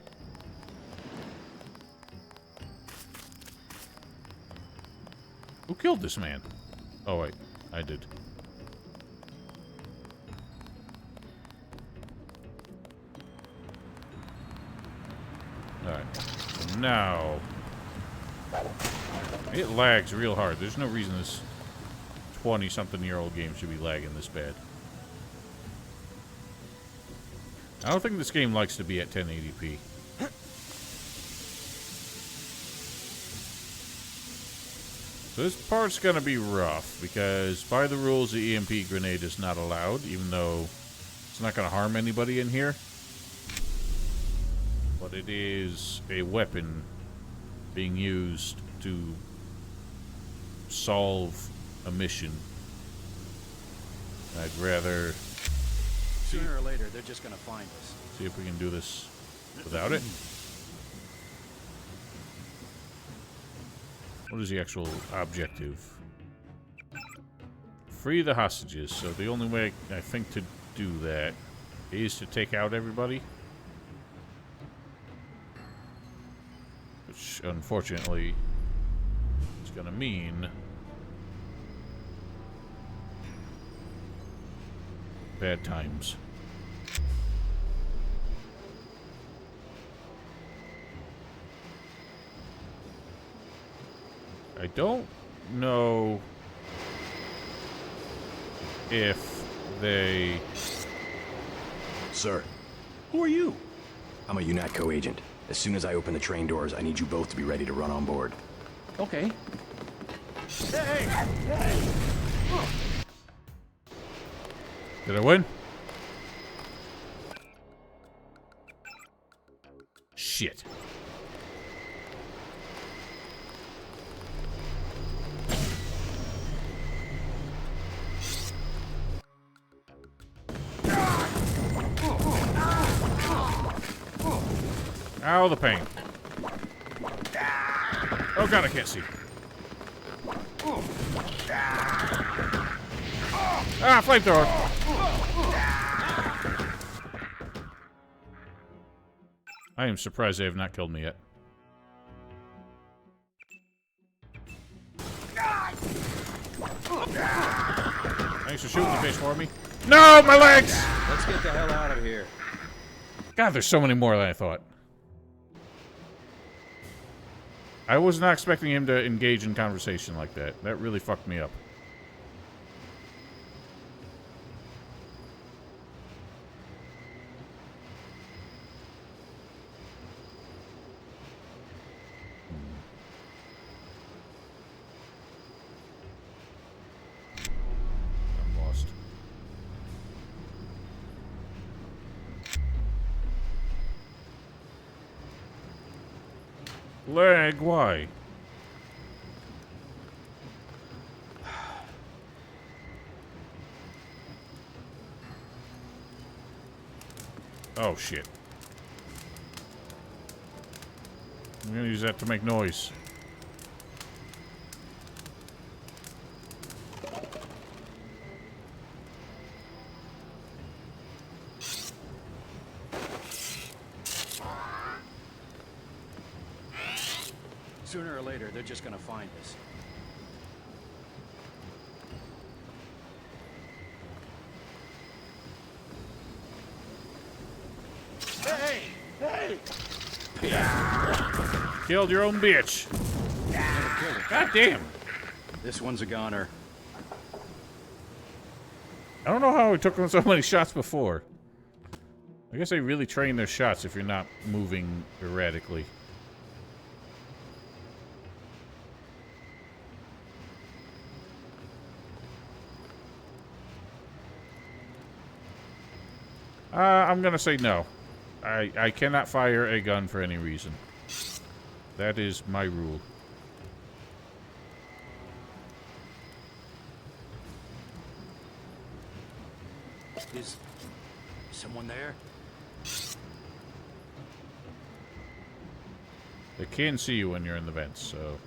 [SPEAKER 1] Who killed this man? Oh, wait. I did. Alright. So now... it lags real hard. There's no reason this 20-something-year-old game should be lagging this bad. I don't think this game likes to be at 1080p. So this part's gonna be rough, because by the rules the EMP grenade is not allowed, even though it's not gonna harm anybody in here. But it is a weapon being used to solve a mission. I'd rather...
[SPEAKER 18] Sooner or later, they're just gonna find us.
[SPEAKER 1] see if we can do this without it. What is the actual objective? Free the hostages. So the only way I think to do that is to take out everybody. Which, unfortunately, is going to mean bad times. I don't know if they...
[SPEAKER 6] Sir.
[SPEAKER 18] Who are you?
[SPEAKER 6] I'm a UNATCO agent. As soon as I open the train doors, I need you both to be ready to run on board.
[SPEAKER 18] Okay.
[SPEAKER 1] Did I win? Shit. Ow, the pain. Oh god, I can't see. Ah, flamethrower. I am surprised they have not killed me yet. Thanks for shooting the fish for me. No, my legs!
[SPEAKER 18] Let's get the hell out of here.
[SPEAKER 1] God, there's so many more than I thought. I was not expecting him to engage in conversation like that. That really fucked me up. I'm lost. Lag, why? Oh shit. I'm gonna use that to make noise.
[SPEAKER 18] Sooner or later, they're just gonna find us.
[SPEAKER 16] Hey!
[SPEAKER 1] Killed your own bitch. God damn.
[SPEAKER 18] This one's a goner.
[SPEAKER 1] I don't know how it took them so many shots before. I guess they really train their shots if you're not moving erratically. I'm gonna say no. I cannot fire a gun for any reason. That is my rule.
[SPEAKER 18] Is someone there?
[SPEAKER 1] They can see you when you're in the vents, so...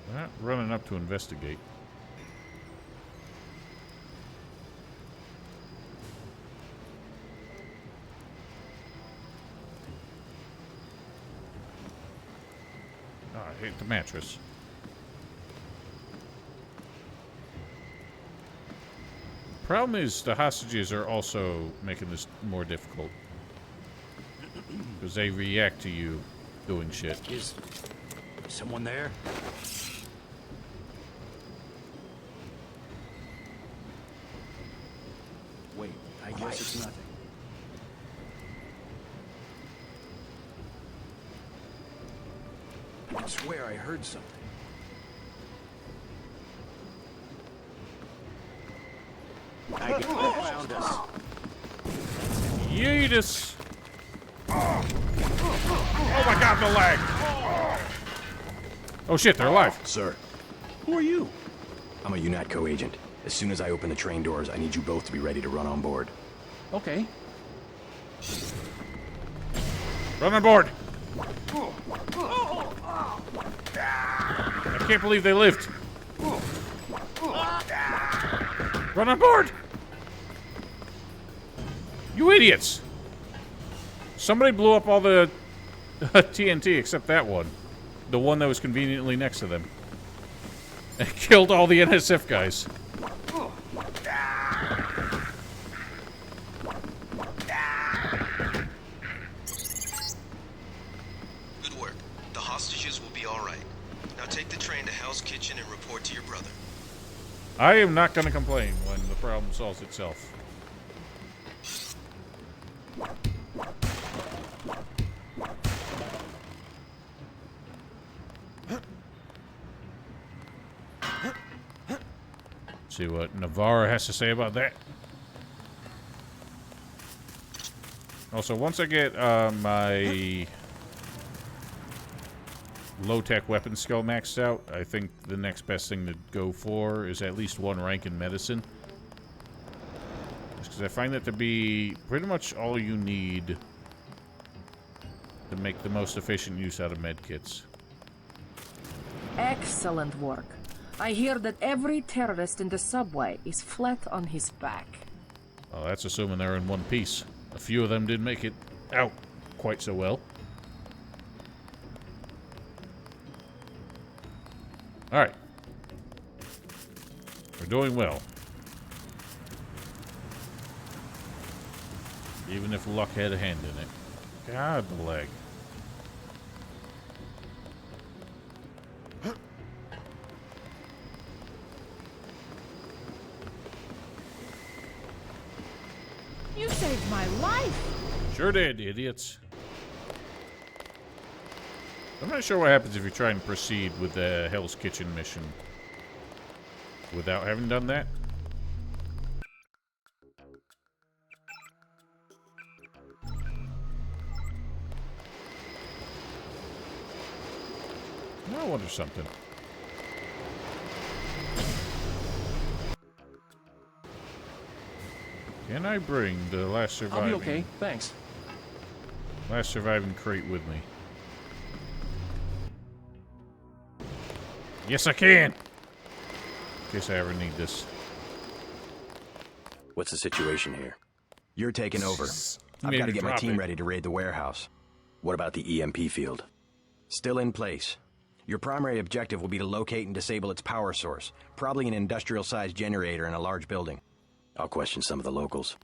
[SPEAKER 1] We're not running up to investigate. Oh, I hate the mattress. Problem is, the hostages are also making this more difficult. Because they react to you doing shit.
[SPEAKER 18] Is someone there? Wait, I guess it's nothing. I swear I heard something. I found us.
[SPEAKER 1] Yeetus! Oh my god, the lag! Oh shit, they're alive.
[SPEAKER 6] Sir.
[SPEAKER 18] Who are you?
[SPEAKER 6] I'm a UNATCO agent. As soon as I open the train doors, I need you both to be ready to run on board.
[SPEAKER 18] Okay.
[SPEAKER 1] Run on board! I can't believe they lived. Run on board! You idiots! Somebody blew up all the TNT except that one. The one that was conveniently next to them. And killed all the NSF guys.
[SPEAKER 5] Good work. The hostages will be all right. Now take the train to Hell's Kitchen and report to your brother.
[SPEAKER 1] I am not going to complain when the problem solves itself. See what Navarro has to say about that. Also, once I get my low-tech weapon skill maxed out, I think the next best thing to go for is at least one rank in medicine. Just because I find that to be pretty much all you need to make the most efficient use out of medkits.
[SPEAKER 14] Excellent work. I hear that every terrorist in the subway is flat on his back.
[SPEAKER 1] Well, that's assuming they're in one piece. A few of them didn't make it out quite so well. Alright. We're doing well. Even if luck had a hand in it. God, the leg.
[SPEAKER 14] You saved my life!
[SPEAKER 1] Sure did, idiots. I'm not sure what happens if you try and proceed with the Hell's Kitchen mission without having done that. I wonder something. Can I bring the last surviving...
[SPEAKER 18] I'll be okay, thanks.
[SPEAKER 1] Last surviving crate with me? Yes, I can! In case I ever need this.
[SPEAKER 6] What's the situation here? You're taking over. I've got to get my team ready to raid the warehouse. What about the EMP field? Still in place. Your primary objective will be to locate and disable its power source, probably an industrial-sized generator in a large building. I'll question some of the locals.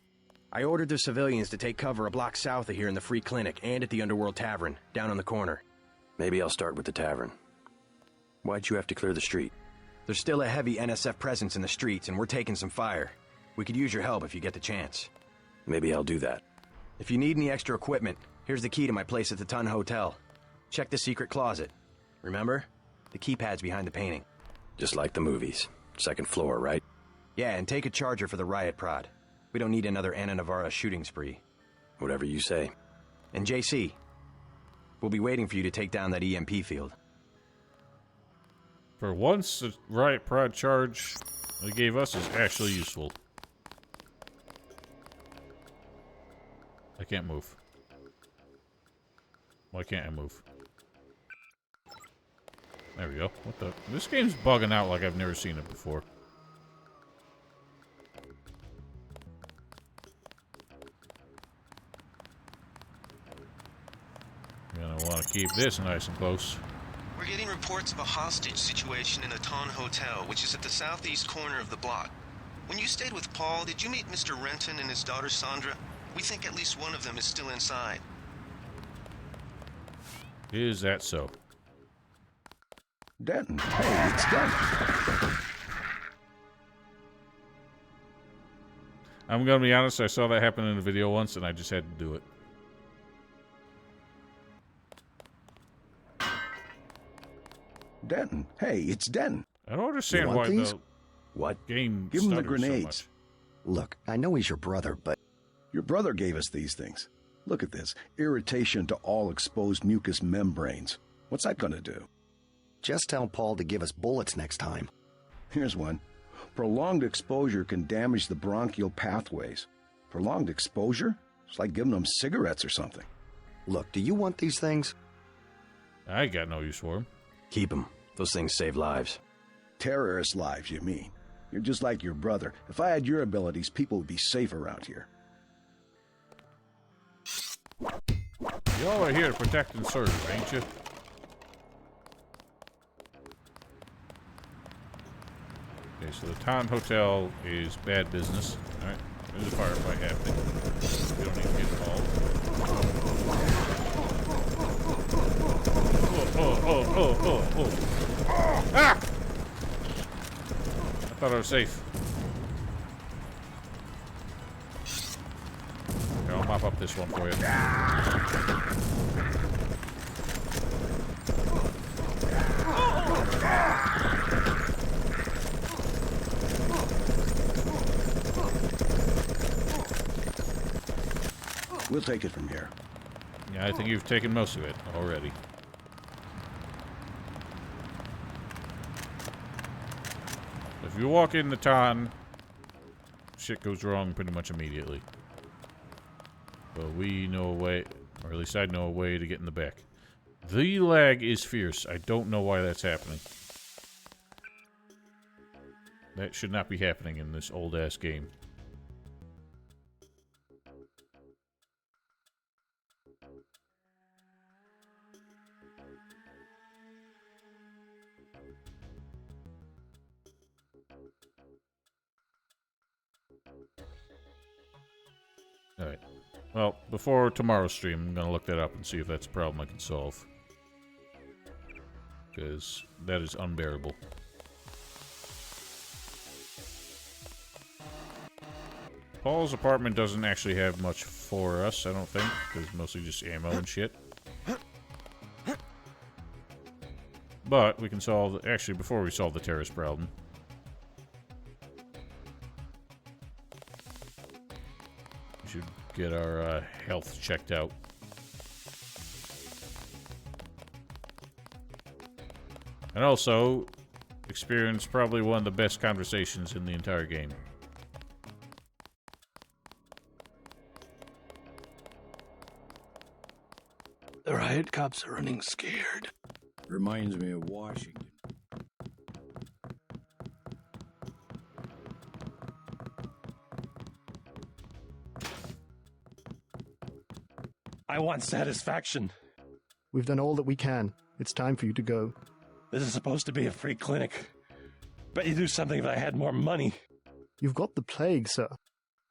[SPEAKER 6] I ordered the civilians to take cover a block south of here in the Free Clinic and at the Underworld Tavern, down on the corner. Maybe I'll start with the tavern. Why'd you have to clear the street? There's still a heavy NSF presence in the streets, and we're taking some fire. We could use your help if you get the chance. Maybe I'll do that. If you need any extra equipment, here's the key to my place at the Ton Hotel. Check the secret closet. remember? The keypad's behind the painting. Just like the movies. Second floor, right? Yeah, and take a charger for the riot prod. We don't need another Anna Navarra shooting spree. Whatever you say. And JC, we'll be waiting for you to take down that EMP field.
[SPEAKER 1] For once, the riot prod charge they gave us is actually useful. I can't move. Why can't I move? There we go. What the? This game's bugging out like I've never seen it before. Gonna want to keep this nice and close.
[SPEAKER 5] We're getting reports of a hostage situation in a Ton Hotel, which is at the southeast corner of the block. When you stayed with Paul, did you meet Mr. Renton and his daughter Sandra? We think at least one of them is still inside.
[SPEAKER 1] Is that so?
[SPEAKER 8] Denton, hey, it's Denton.
[SPEAKER 1] I'm gonna be honest, I saw that happen in a video once and I just had to do it.
[SPEAKER 8] Denton, hey, it's Denton.
[SPEAKER 1] I don't understand
[SPEAKER 8] You want
[SPEAKER 1] why
[SPEAKER 8] these?
[SPEAKER 1] the
[SPEAKER 8] What?
[SPEAKER 1] game
[SPEAKER 8] Give him the
[SPEAKER 1] stutters so
[SPEAKER 8] grenades.
[SPEAKER 1] much.
[SPEAKER 8] Look, I know he's your brother, but your brother gave us these things. Look at this. Irritation to all exposed mucous membranes. What's that gonna do?
[SPEAKER 11] Just tell Paul to give us bullets next time.
[SPEAKER 8] Here's one. Prolonged exposure can damage the bronchial pathways. Prolonged exposure? It's like giving them cigarettes or something.
[SPEAKER 11] Look, do you want these things?
[SPEAKER 1] I got no use for them.
[SPEAKER 6] Keep them. Those things save lives.
[SPEAKER 8] Terrorist lives, you mean? You're just like your brother. If I had your abilities, people would be safe around here.
[SPEAKER 1] Y'all are here to protect and serve, ain't you? Okay, so the Ton Hotel is bad business. Alright, there's a firefight happening. We don't need to get involved. Oh. Ah! I thought I was safe. Here, I'll mop up this one for you.
[SPEAKER 8] We'll take it from here.
[SPEAKER 1] Yeah, I think you've taken most of it already. If you walk in the Ton, shit goes wrong pretty much immediately. But we know a way, or at least I know a way to get in the back. The lag is fierce. I don't know why that's happening. That should not be happening in this old-ass game. Alright. Well, before tomorrow's stream, I'm going to look that up and see if that's a problem I can solve. Because that is unbearable. Paul's apartment doesn't actually have much for us, I don't think. Because mostly just ammo and shit. But we can solve... Actually, before we solve the terrorist problem... we should get our health checked out. And also, experience probably one of the best conversations in the entire game.
[SPEAKER 9] The riot cops are running scared.
[SPEAKER 3] Reminds me of Washington.
[SPEAKER 4] I want satisfaction.
[SPEAKER 7] We've done all that we can. It's time for you to go.
[SPEAKER 4] This is supposed to be a free clinic. Bet you do something if I had more money.
[SPEAKER 7] You've got the plague, sir.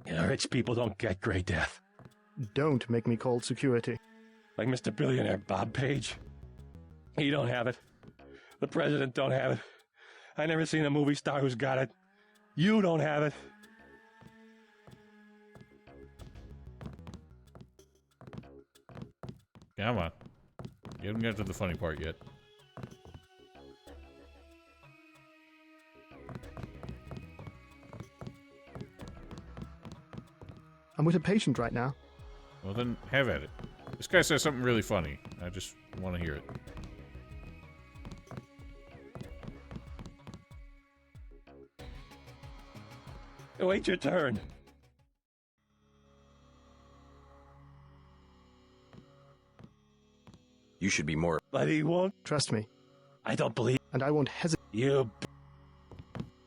[SPEAKER 4] You know, rich people don't get gray death.
[SPEAKER 7] Don't make me call security.
[SPEAKER 4] Like Mr. Billionaire Bob Page. He don't have it. The president don't have it. I never seen a movie star who's got it. You don't have it.
[SPEAKER 1] Come on. You haven't got to the funny part yet.
[SPEAKER 7] I'm with a patient right now.
[SPEAKER 1] Well, then have at it. This guy says something really funny. I just want to hear it.
[SPEAKER 4] Wait your turn.
[SPEAKER 6] You should be more...
[SPEAKER 4] But he won't.
[SPEAKER 7] Trust me.
[SPEAKER 4] I don't believe...
[SPEAKER 7] And I won't hesitate.
[SPEAKER 4] You...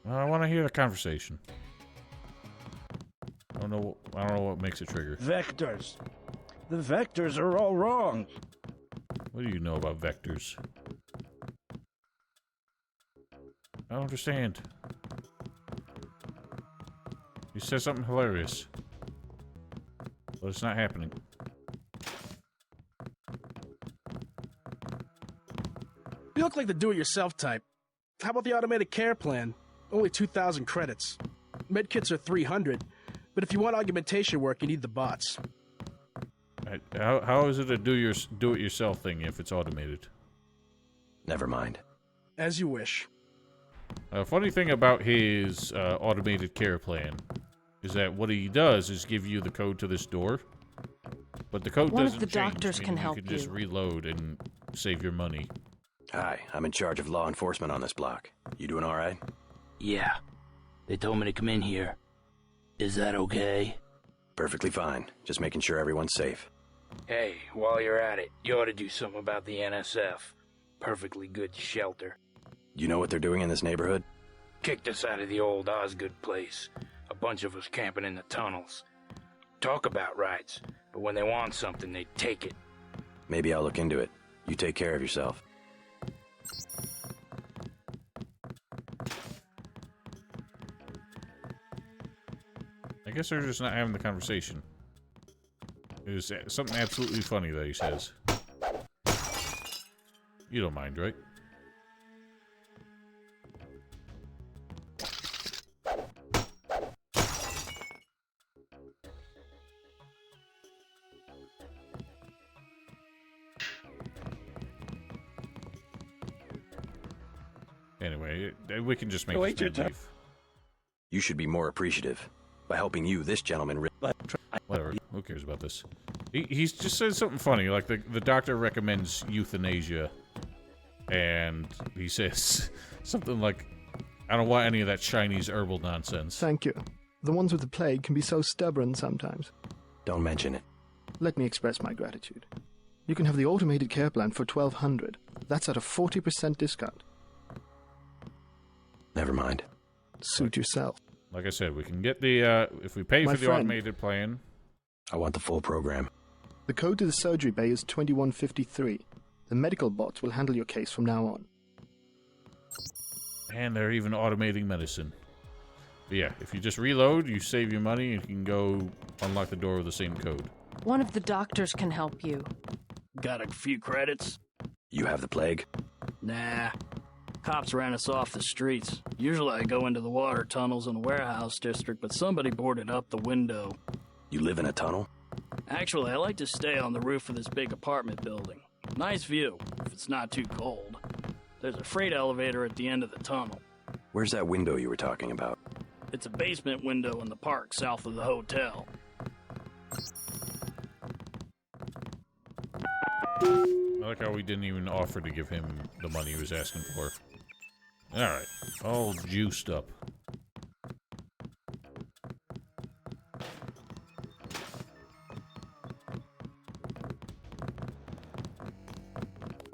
[SPEAKER 1] Well, I want to hear the conversation. I don't know what makes it trigger.
[SPEAKER 18] Vectors. The vectors are all wrong.
[SPEAKER 1] What do you know about vectors? I don't understand. You said something hilarious. But it's not happening.
[SPEAKER 2] You look like the do-it-yourself type. How about the automated care plan? Only 2,000 credits. Medkits are 300, but if you want augmentation work, you need the bots.
[SPEAKER 1] How is it a do-it-yourself thing if it's automated?
[SPEAKER 6] Never mind.
[SPEAKER 2] As you wish.
[SPEAKER 1] Funny thing about his automated care plan is that what he does is give you the code to this door, but the code
[SPEAKER 14] One of
[SPEAKER 1] doesn't
[SPEAKER 14] the
[SPEAKER 1] change.
[SPEAKER 14] doctors can help
[SPEAKER 1] you can just reload and save your money.
[SPEAKER 6] Hi, I'm in charge of law enforcement on this block. You doing all right?
[SPEAKER 10] Yeah. They told me to come in here. Is that okay?
[SPEAKER 6] Perfectly fine. Just making sure everyone's safe.
[SPEAKER 10] Hey, while you're at it, you ought to do something about the NSF. Perfectly good shelter.
[SPEAKER 6] You know what they're doing in this neighborhood?
[SPEAKER 10] Kicked us out of the old Osgood place. A bunch of us camping in the tunnels. Talk about rights, but when they want something, they take it.
[SPEAKER 6] Maybe I'll look into it. You take care of yourself.
[SPEAKER 1] I guess they're just not having the conversation. It was something absolutely funny that he says. You don't mind, right? Anyway, we can just make this man leave.
[SPEAKER 6] You should be more appreciative. By helping you, this gentleman...
[SPEAKER 1] Whatever. Who cares about this? He's just said something funny, like the doctor recommends euthanasia, and he says something like, I don't want any of that Chinese herbal nonsense.
[SPEAKER 7] Thank you. The ones with the plague can be so stubborn sometimes.
[SPEAKER 6] Don't mention it.
[SPEAKER 7] Let me express my gratitude. You can have the automated care plan for $1,200. That's at a 40% discount.
[SPEAKER 6] Never mind.
[SPEAKER 7] Suit yourself.
[SPEAKER 1] Like I said, we can get the, if we pay for the automated plan.
[SPEAKER 6] I want the full program.
[SPEAKER 7] The code to the surgery bay is 2153. The medical bots will handle your case from now on.
[SPEAKER 1] And they're even automating medicine. But yeah, if you just reload, you save your money, and you can go unlock the door with the same code.
[SPEAKER 14] One of the doctors can help you.
[SPEAKER 10] Got a few credits?
[SPEAKER 6] You have the plague?
[SPEAKER 10] Nah. Cops ran us off the streets. Usually I go into the water tunnels in the warehouse district, but somebody boarded up the window.
[SPEAKER 6] You live in a tunnel?
[SPEAKER 10] Actually, I like to stay on the roof of this big apartment building. Nice view, if it's not too cold. There's a freight elevator at the end of the tunnel.
[SPEAKER 6] Where's that window you were talking about?
[SPEAKER 10] It's a basement window in the park south of the hotel.
[SPEAKER 1] I like how we didn't even offer to give him the money he was asking for. Alright, all juiced up.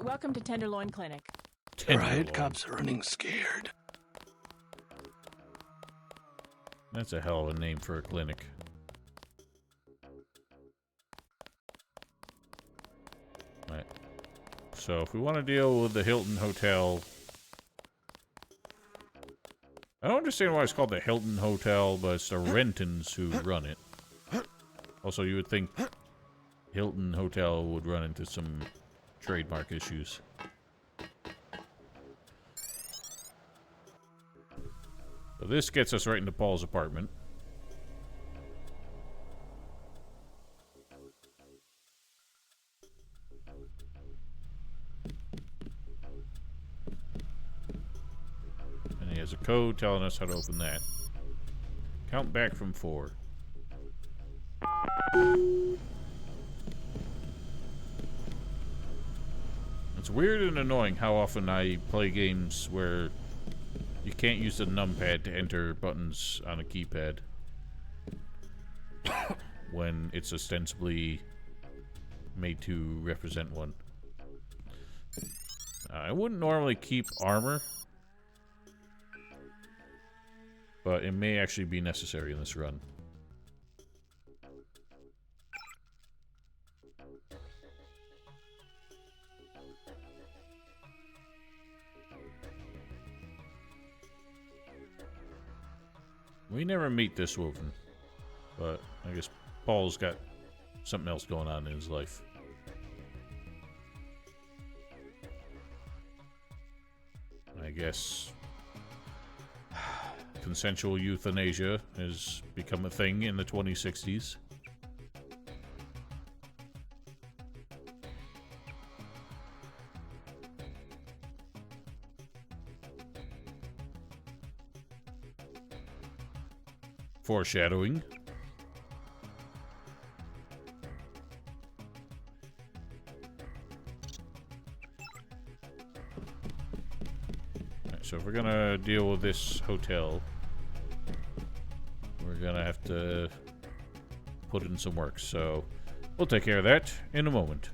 [SPEAKER 13] Welcome to Tenderloin Clinic.
[SPEAKER 9] Right, cops are running scared.
[SPEAKER 1] That's a hell of a name for a clinic. Right. So if we want to deal with the Hilton Hotel... I don't understand why it's called the Hilton Hotel, but it's the Rentons who run it. Also, you would think Hilton Hotel would run into some trademark issues. So this gets us right into Paul's apartment. And he has a code telling us how to open that. Count back from 4. It's weird and annoying how often I play games where you can't use the numpad to enter buttons on a keypad when it's ostensibly made to represent one. I wouldn't normally keep armor, but it may actually be necessary in this run. We never meet this woman, but I guess Paul's got something else going on in his life. I guess consensual euthanasia has become a thing in the 2060s. Foreshadowing. Alright, so if we're gonna deal with this hotel, we're gonna have to put in some work, so we'll take care of that in a moment.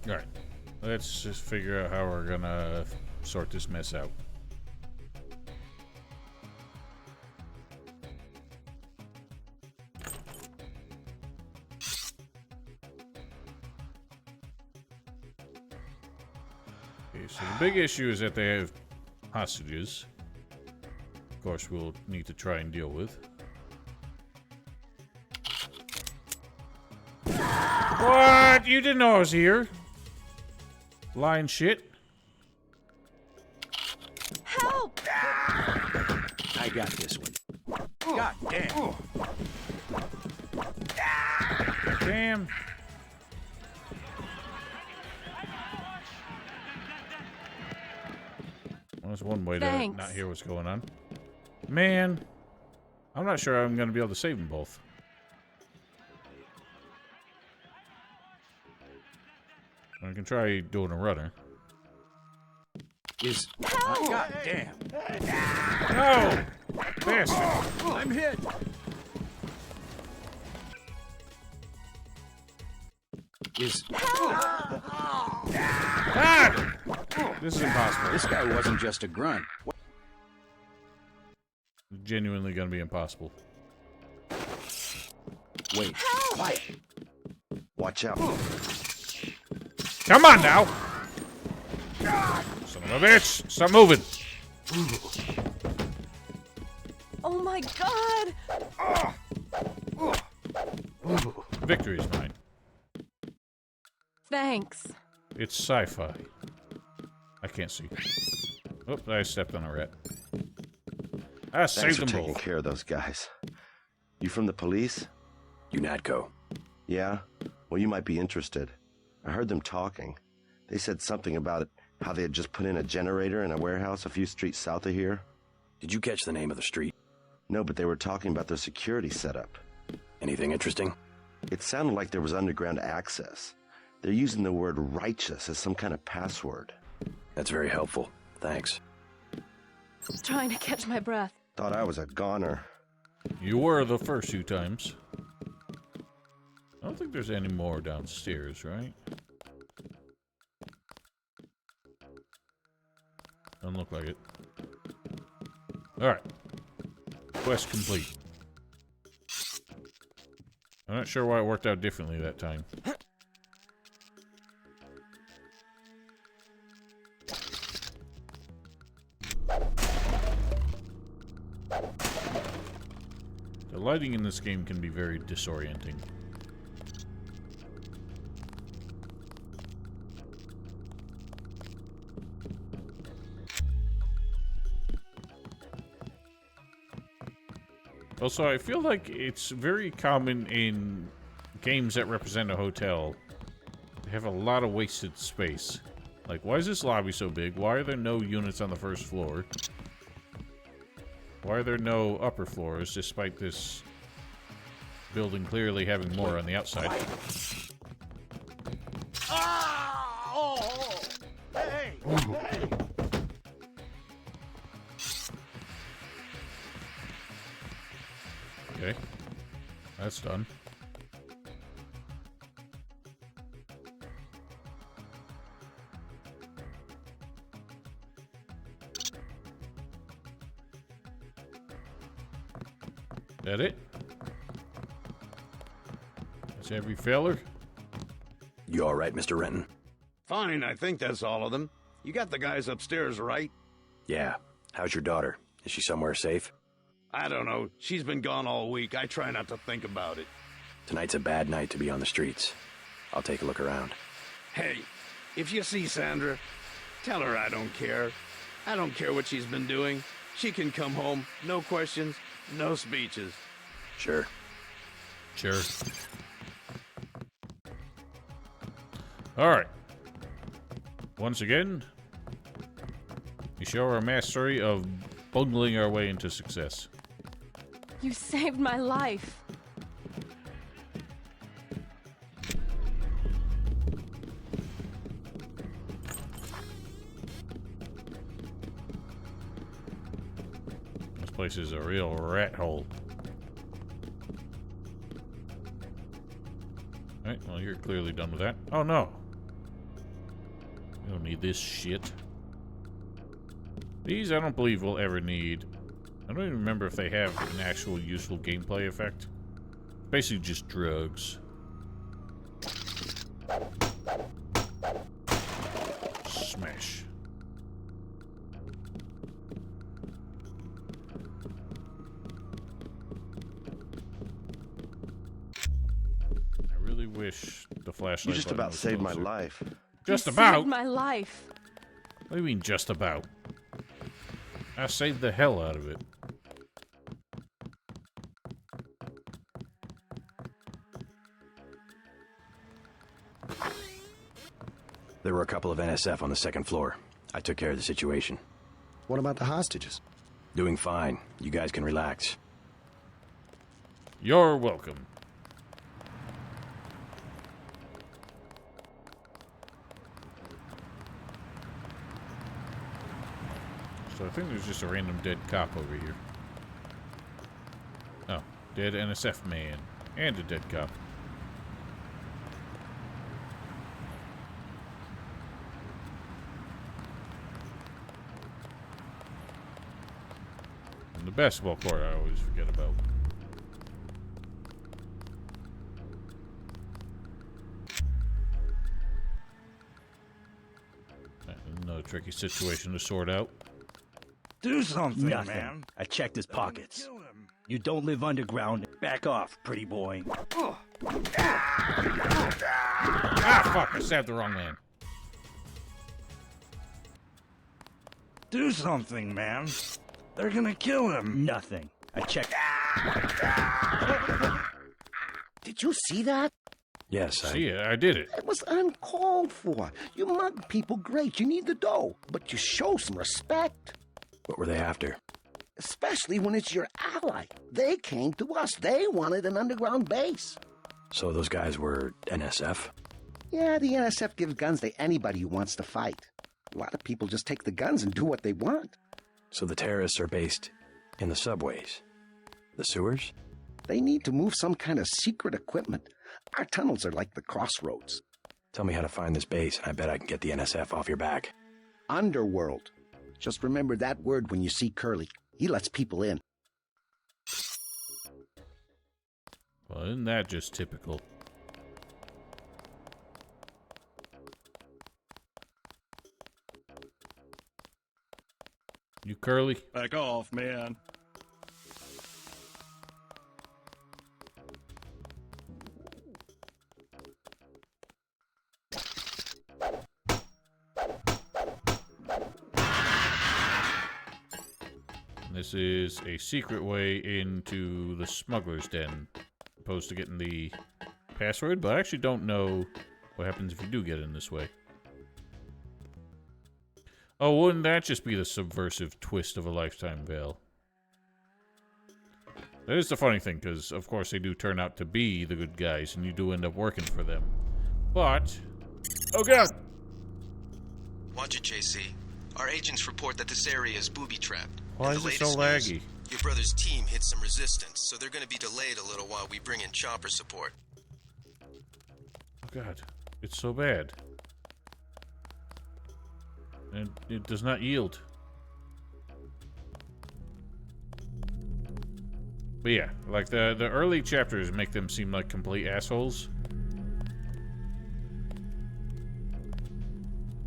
[SPEAKER 1] Alright, let's just figure out how we're gonna sort this mess out. Okay, so the big issue is that they have hostages. Of course, we'll need to try and deal with. What? You didn't know I was here? Lying shit.
[SPEAKER 3] Help! I got this one. God damn.
[SPEAKER 1] Damn. Well, that's one way to not hear what's going on. Man, I'm not sure I'm going to be able to save them both. I can try doing a runner.
[SPEAKER 3] God damn.
[SPEAKER 1] No! Bastard!
[SPEAKER 3] I'm hit.
[SPEAKER 1] Ah! This is impossible.
[SPEAKER 3] This guy wasn't just a grunt.
[SPEAKER 1] Genuinely gonna be impossible.
[SPEAKER 3] Wait. Quiet. Watch out.
[SPEAKER 1] Come on now! Son of a bitch! Stop moving!
[SPEAKER 14] Oh my god!
[SPEAKER 1] Victory is mine.
[SPEAKER 14] Thanks.
[SPEAKER 1] It's sci-fi. I can't see. Oops, I stepped on a rat. I
[SPEAKER 17] Thanks
[SPEAKER 1] saved
[SPEAKER 17] for
[SPEAKER 1] them
[SPEAKER 17] taking
[SPEAKER 1] both.
[SPEAKER 17] care of those guys. You from the police?
[SPEAKER 6] UNATCO.
[SPEAKER 17] Yeah? Well, you might be interested. I heard them talking. They said something about it, how they had just put in a generator in a warehouse a few streets south of here.
[SPEAKER 6] Did you catch the name of the street?
[SPEAKER 17] No, but they were talking about their security setup.
[SPEAKER 6] Anything interesting?
[SPEAKER 17] It sounded like there was underground access. They're using the word righteous as some kind of password.
[SPEAKER 6] That's very helpful. Thanks.
[SPEAKER 14] Trying to catch my breath.
[SPEAKER 17] Thought I was a goner.
[SPEAKER 1] You were the first few times. I don't think there's any more downstairs, right? Doesn't look like it. Alright. Quest complete. I'm not sure why it worked out differently that time. The lighting in this game can be very disorienting. Also, I feel like it's very common in games that represent a hotel to have a lot of wasted space. Like, why is this lobby so big? Why are there no units on the first floor? Why are there no upper floors, despite this building clearly having more on the outside?
[SPEAKER 16] Ah! Oh! Hey! Hey!
[SPEAKER 1] Okay. That's done. That it? That's every feller?
[SPEAKER 6] You all right, Mr. Renton?
[SPEAKER 8] Fine, I think that's all of them. You got the guys upstairs, right?
[SPEAKER 6] Yeah. How's your daughter? Is she somewhere safe?
[SPEAKER 8] I don't know. She's been gone all week. I try not to think about it.
[SPEAKER 6] Tonight's a bad night to be on the streets. I'll take a look around.
[SPEAKER 8] Hey, if you see Sandra, tell her I don't care. I don't care what she's been doing. She can come home. No questions, no speeches.
[SPEAKER 6] Sure.
[SPEAKER 1] Sure. Alright. Once again, we show our mastery of bungling our way into success.
[SPEAKER 14] You saved my life.
[SPEAKER 1] This place is a real rat hole. Alright, well, you're clearly done with that. Oh, no. We don't need this shit. These I don't believe we'll ever need. I don't even remember if they have an actual useful gameplay effect. Basically just drugs. Smash. I really wish the flashlight.
[SPEAKER 17] You just
[SPEAKER 1] button
[SPEAKER 17] about
[SPEAKER 1] was
[SPEAKER 17] saved my
[SPEAKER 1] closer.
[SPEAKER 17] life.
[SPEAKER 1] Just
[SPEAKER 14] You
[SPEAKER 1] about?
[SPEAKER 14] saved my life.
[SPEAKER 1] What do you mean, just about? I saved the hell out of it.
[SPEAKER 6] There were a couple of NSF on the second floor. I took care of the situation.
[SPEAKER 11] What about the hostages?
[SPEAKER 6] Doing fine. You guys can relax.
[SPEAKER 1] You're welcome. So I think there's just a random dead cop over here. Oh, dead NSF man. And a dead cop. And the basketball court I always forget about. Another tricky situation to sort out.
[SPEAKER 16] Do something,
[SPEAKER 19] Nothing.
[SPEAKER 16] man.
[SPEAKER 19] I checked his pockets. You don't live underground. Back off, pretty boy.
[SPEAKER 1] Ah, fuck, I stabbed the wrong man.
[SPEAKER 16] Do something, man. They're gonna kill him.
[SPEAKER 19] Nothing. I checked.
[SPEAKER 12] Did you see that?
[SPEAKER 6] Yes,
[SPEAKER 1] See, I did it.
[SPEAKER 12] It was uncalled for. You mug people, great. You need the dough. But you show some respect.
[SPEAKER 6] What were they after?
[SPEAKER 12] Especially when it's your ally. They came to us. They wanted an underground base.
[SPEAKER 6] So those guys were NSF?
[SPEAKER 12] Yeah, the NSF gives guns to anybody who wants to fight. A lot of people just take the guns and do what they want.
[SPEAKER 6] So the terrorists are based in the subways? The sewers?
[SPEAKER 12] They need to move some kind of secret equipment. Our tunnels are like the crossroads.
[SPEAKER 6] Tell me how to find this base, and I bet I can get the NSF off your back.
[SPEAKER 12] Underworld. Just remember that word when you see Curly. He lets people in.
[SPEAKER 1] Well, isn't that just typical? You Curly?
[SPEAKER 4] Back off, man.
[SPEAKER 1] This is a secret way into the smuggler's den, opposed to getting the password, but I actually don't know what happens if you do get in this way. Oh, wouldn't that just be the subversive twist of a lifetime veil? That is the funny thing, because of course they do turn out to be the good guys, and you do end up working for them. But... oh god!
[SPEAKER 5] Watch it, JC. Our agents report that this area is booby-trapped.
[SPEAKER 1] Why is it so laggy?
[SPEAKER 5] Your brother's team hit some resistance, so they're going to be delayed a little while we bring in chopper support.
[SPEAKER 1] Oh god, it's so bad. And it does not yield. But yeah, like the early chapters make them seem like complete assholes.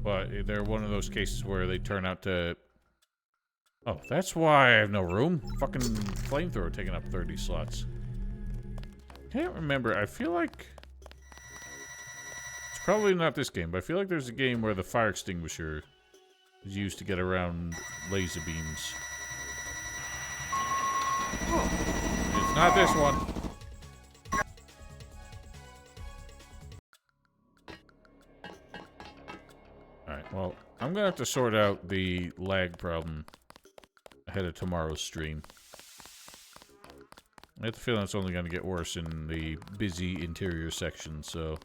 [SPEAKER 1] But they're one of those cases where they turn out to... oh, that's why I have no room. Fucking flamethrower taking up 30 slots. Can't remember. I feel like... it's probably not this game, but I feel like there's a game where the fire extinguisher is used to get around laser beams. It's not this one. Alright, well, I'm gonna have to sort out the lag problem ahead of tomorrow's stream. I have the feeling it's only gonna get worse in the busy interior section, so...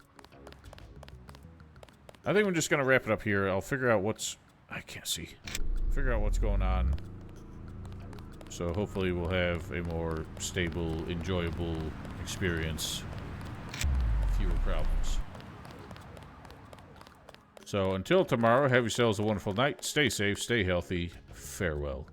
[SPEAKER 1] I think we're just gonna wrap it up here. I'll figure out what's... I can't see. Figure out what's going on. So hopefully we'll have a more stable, enjoyable experience. Fewer problems. So until tomorrow, have yourselves a wonderful night. Stay safe, stay healthy. Farewell.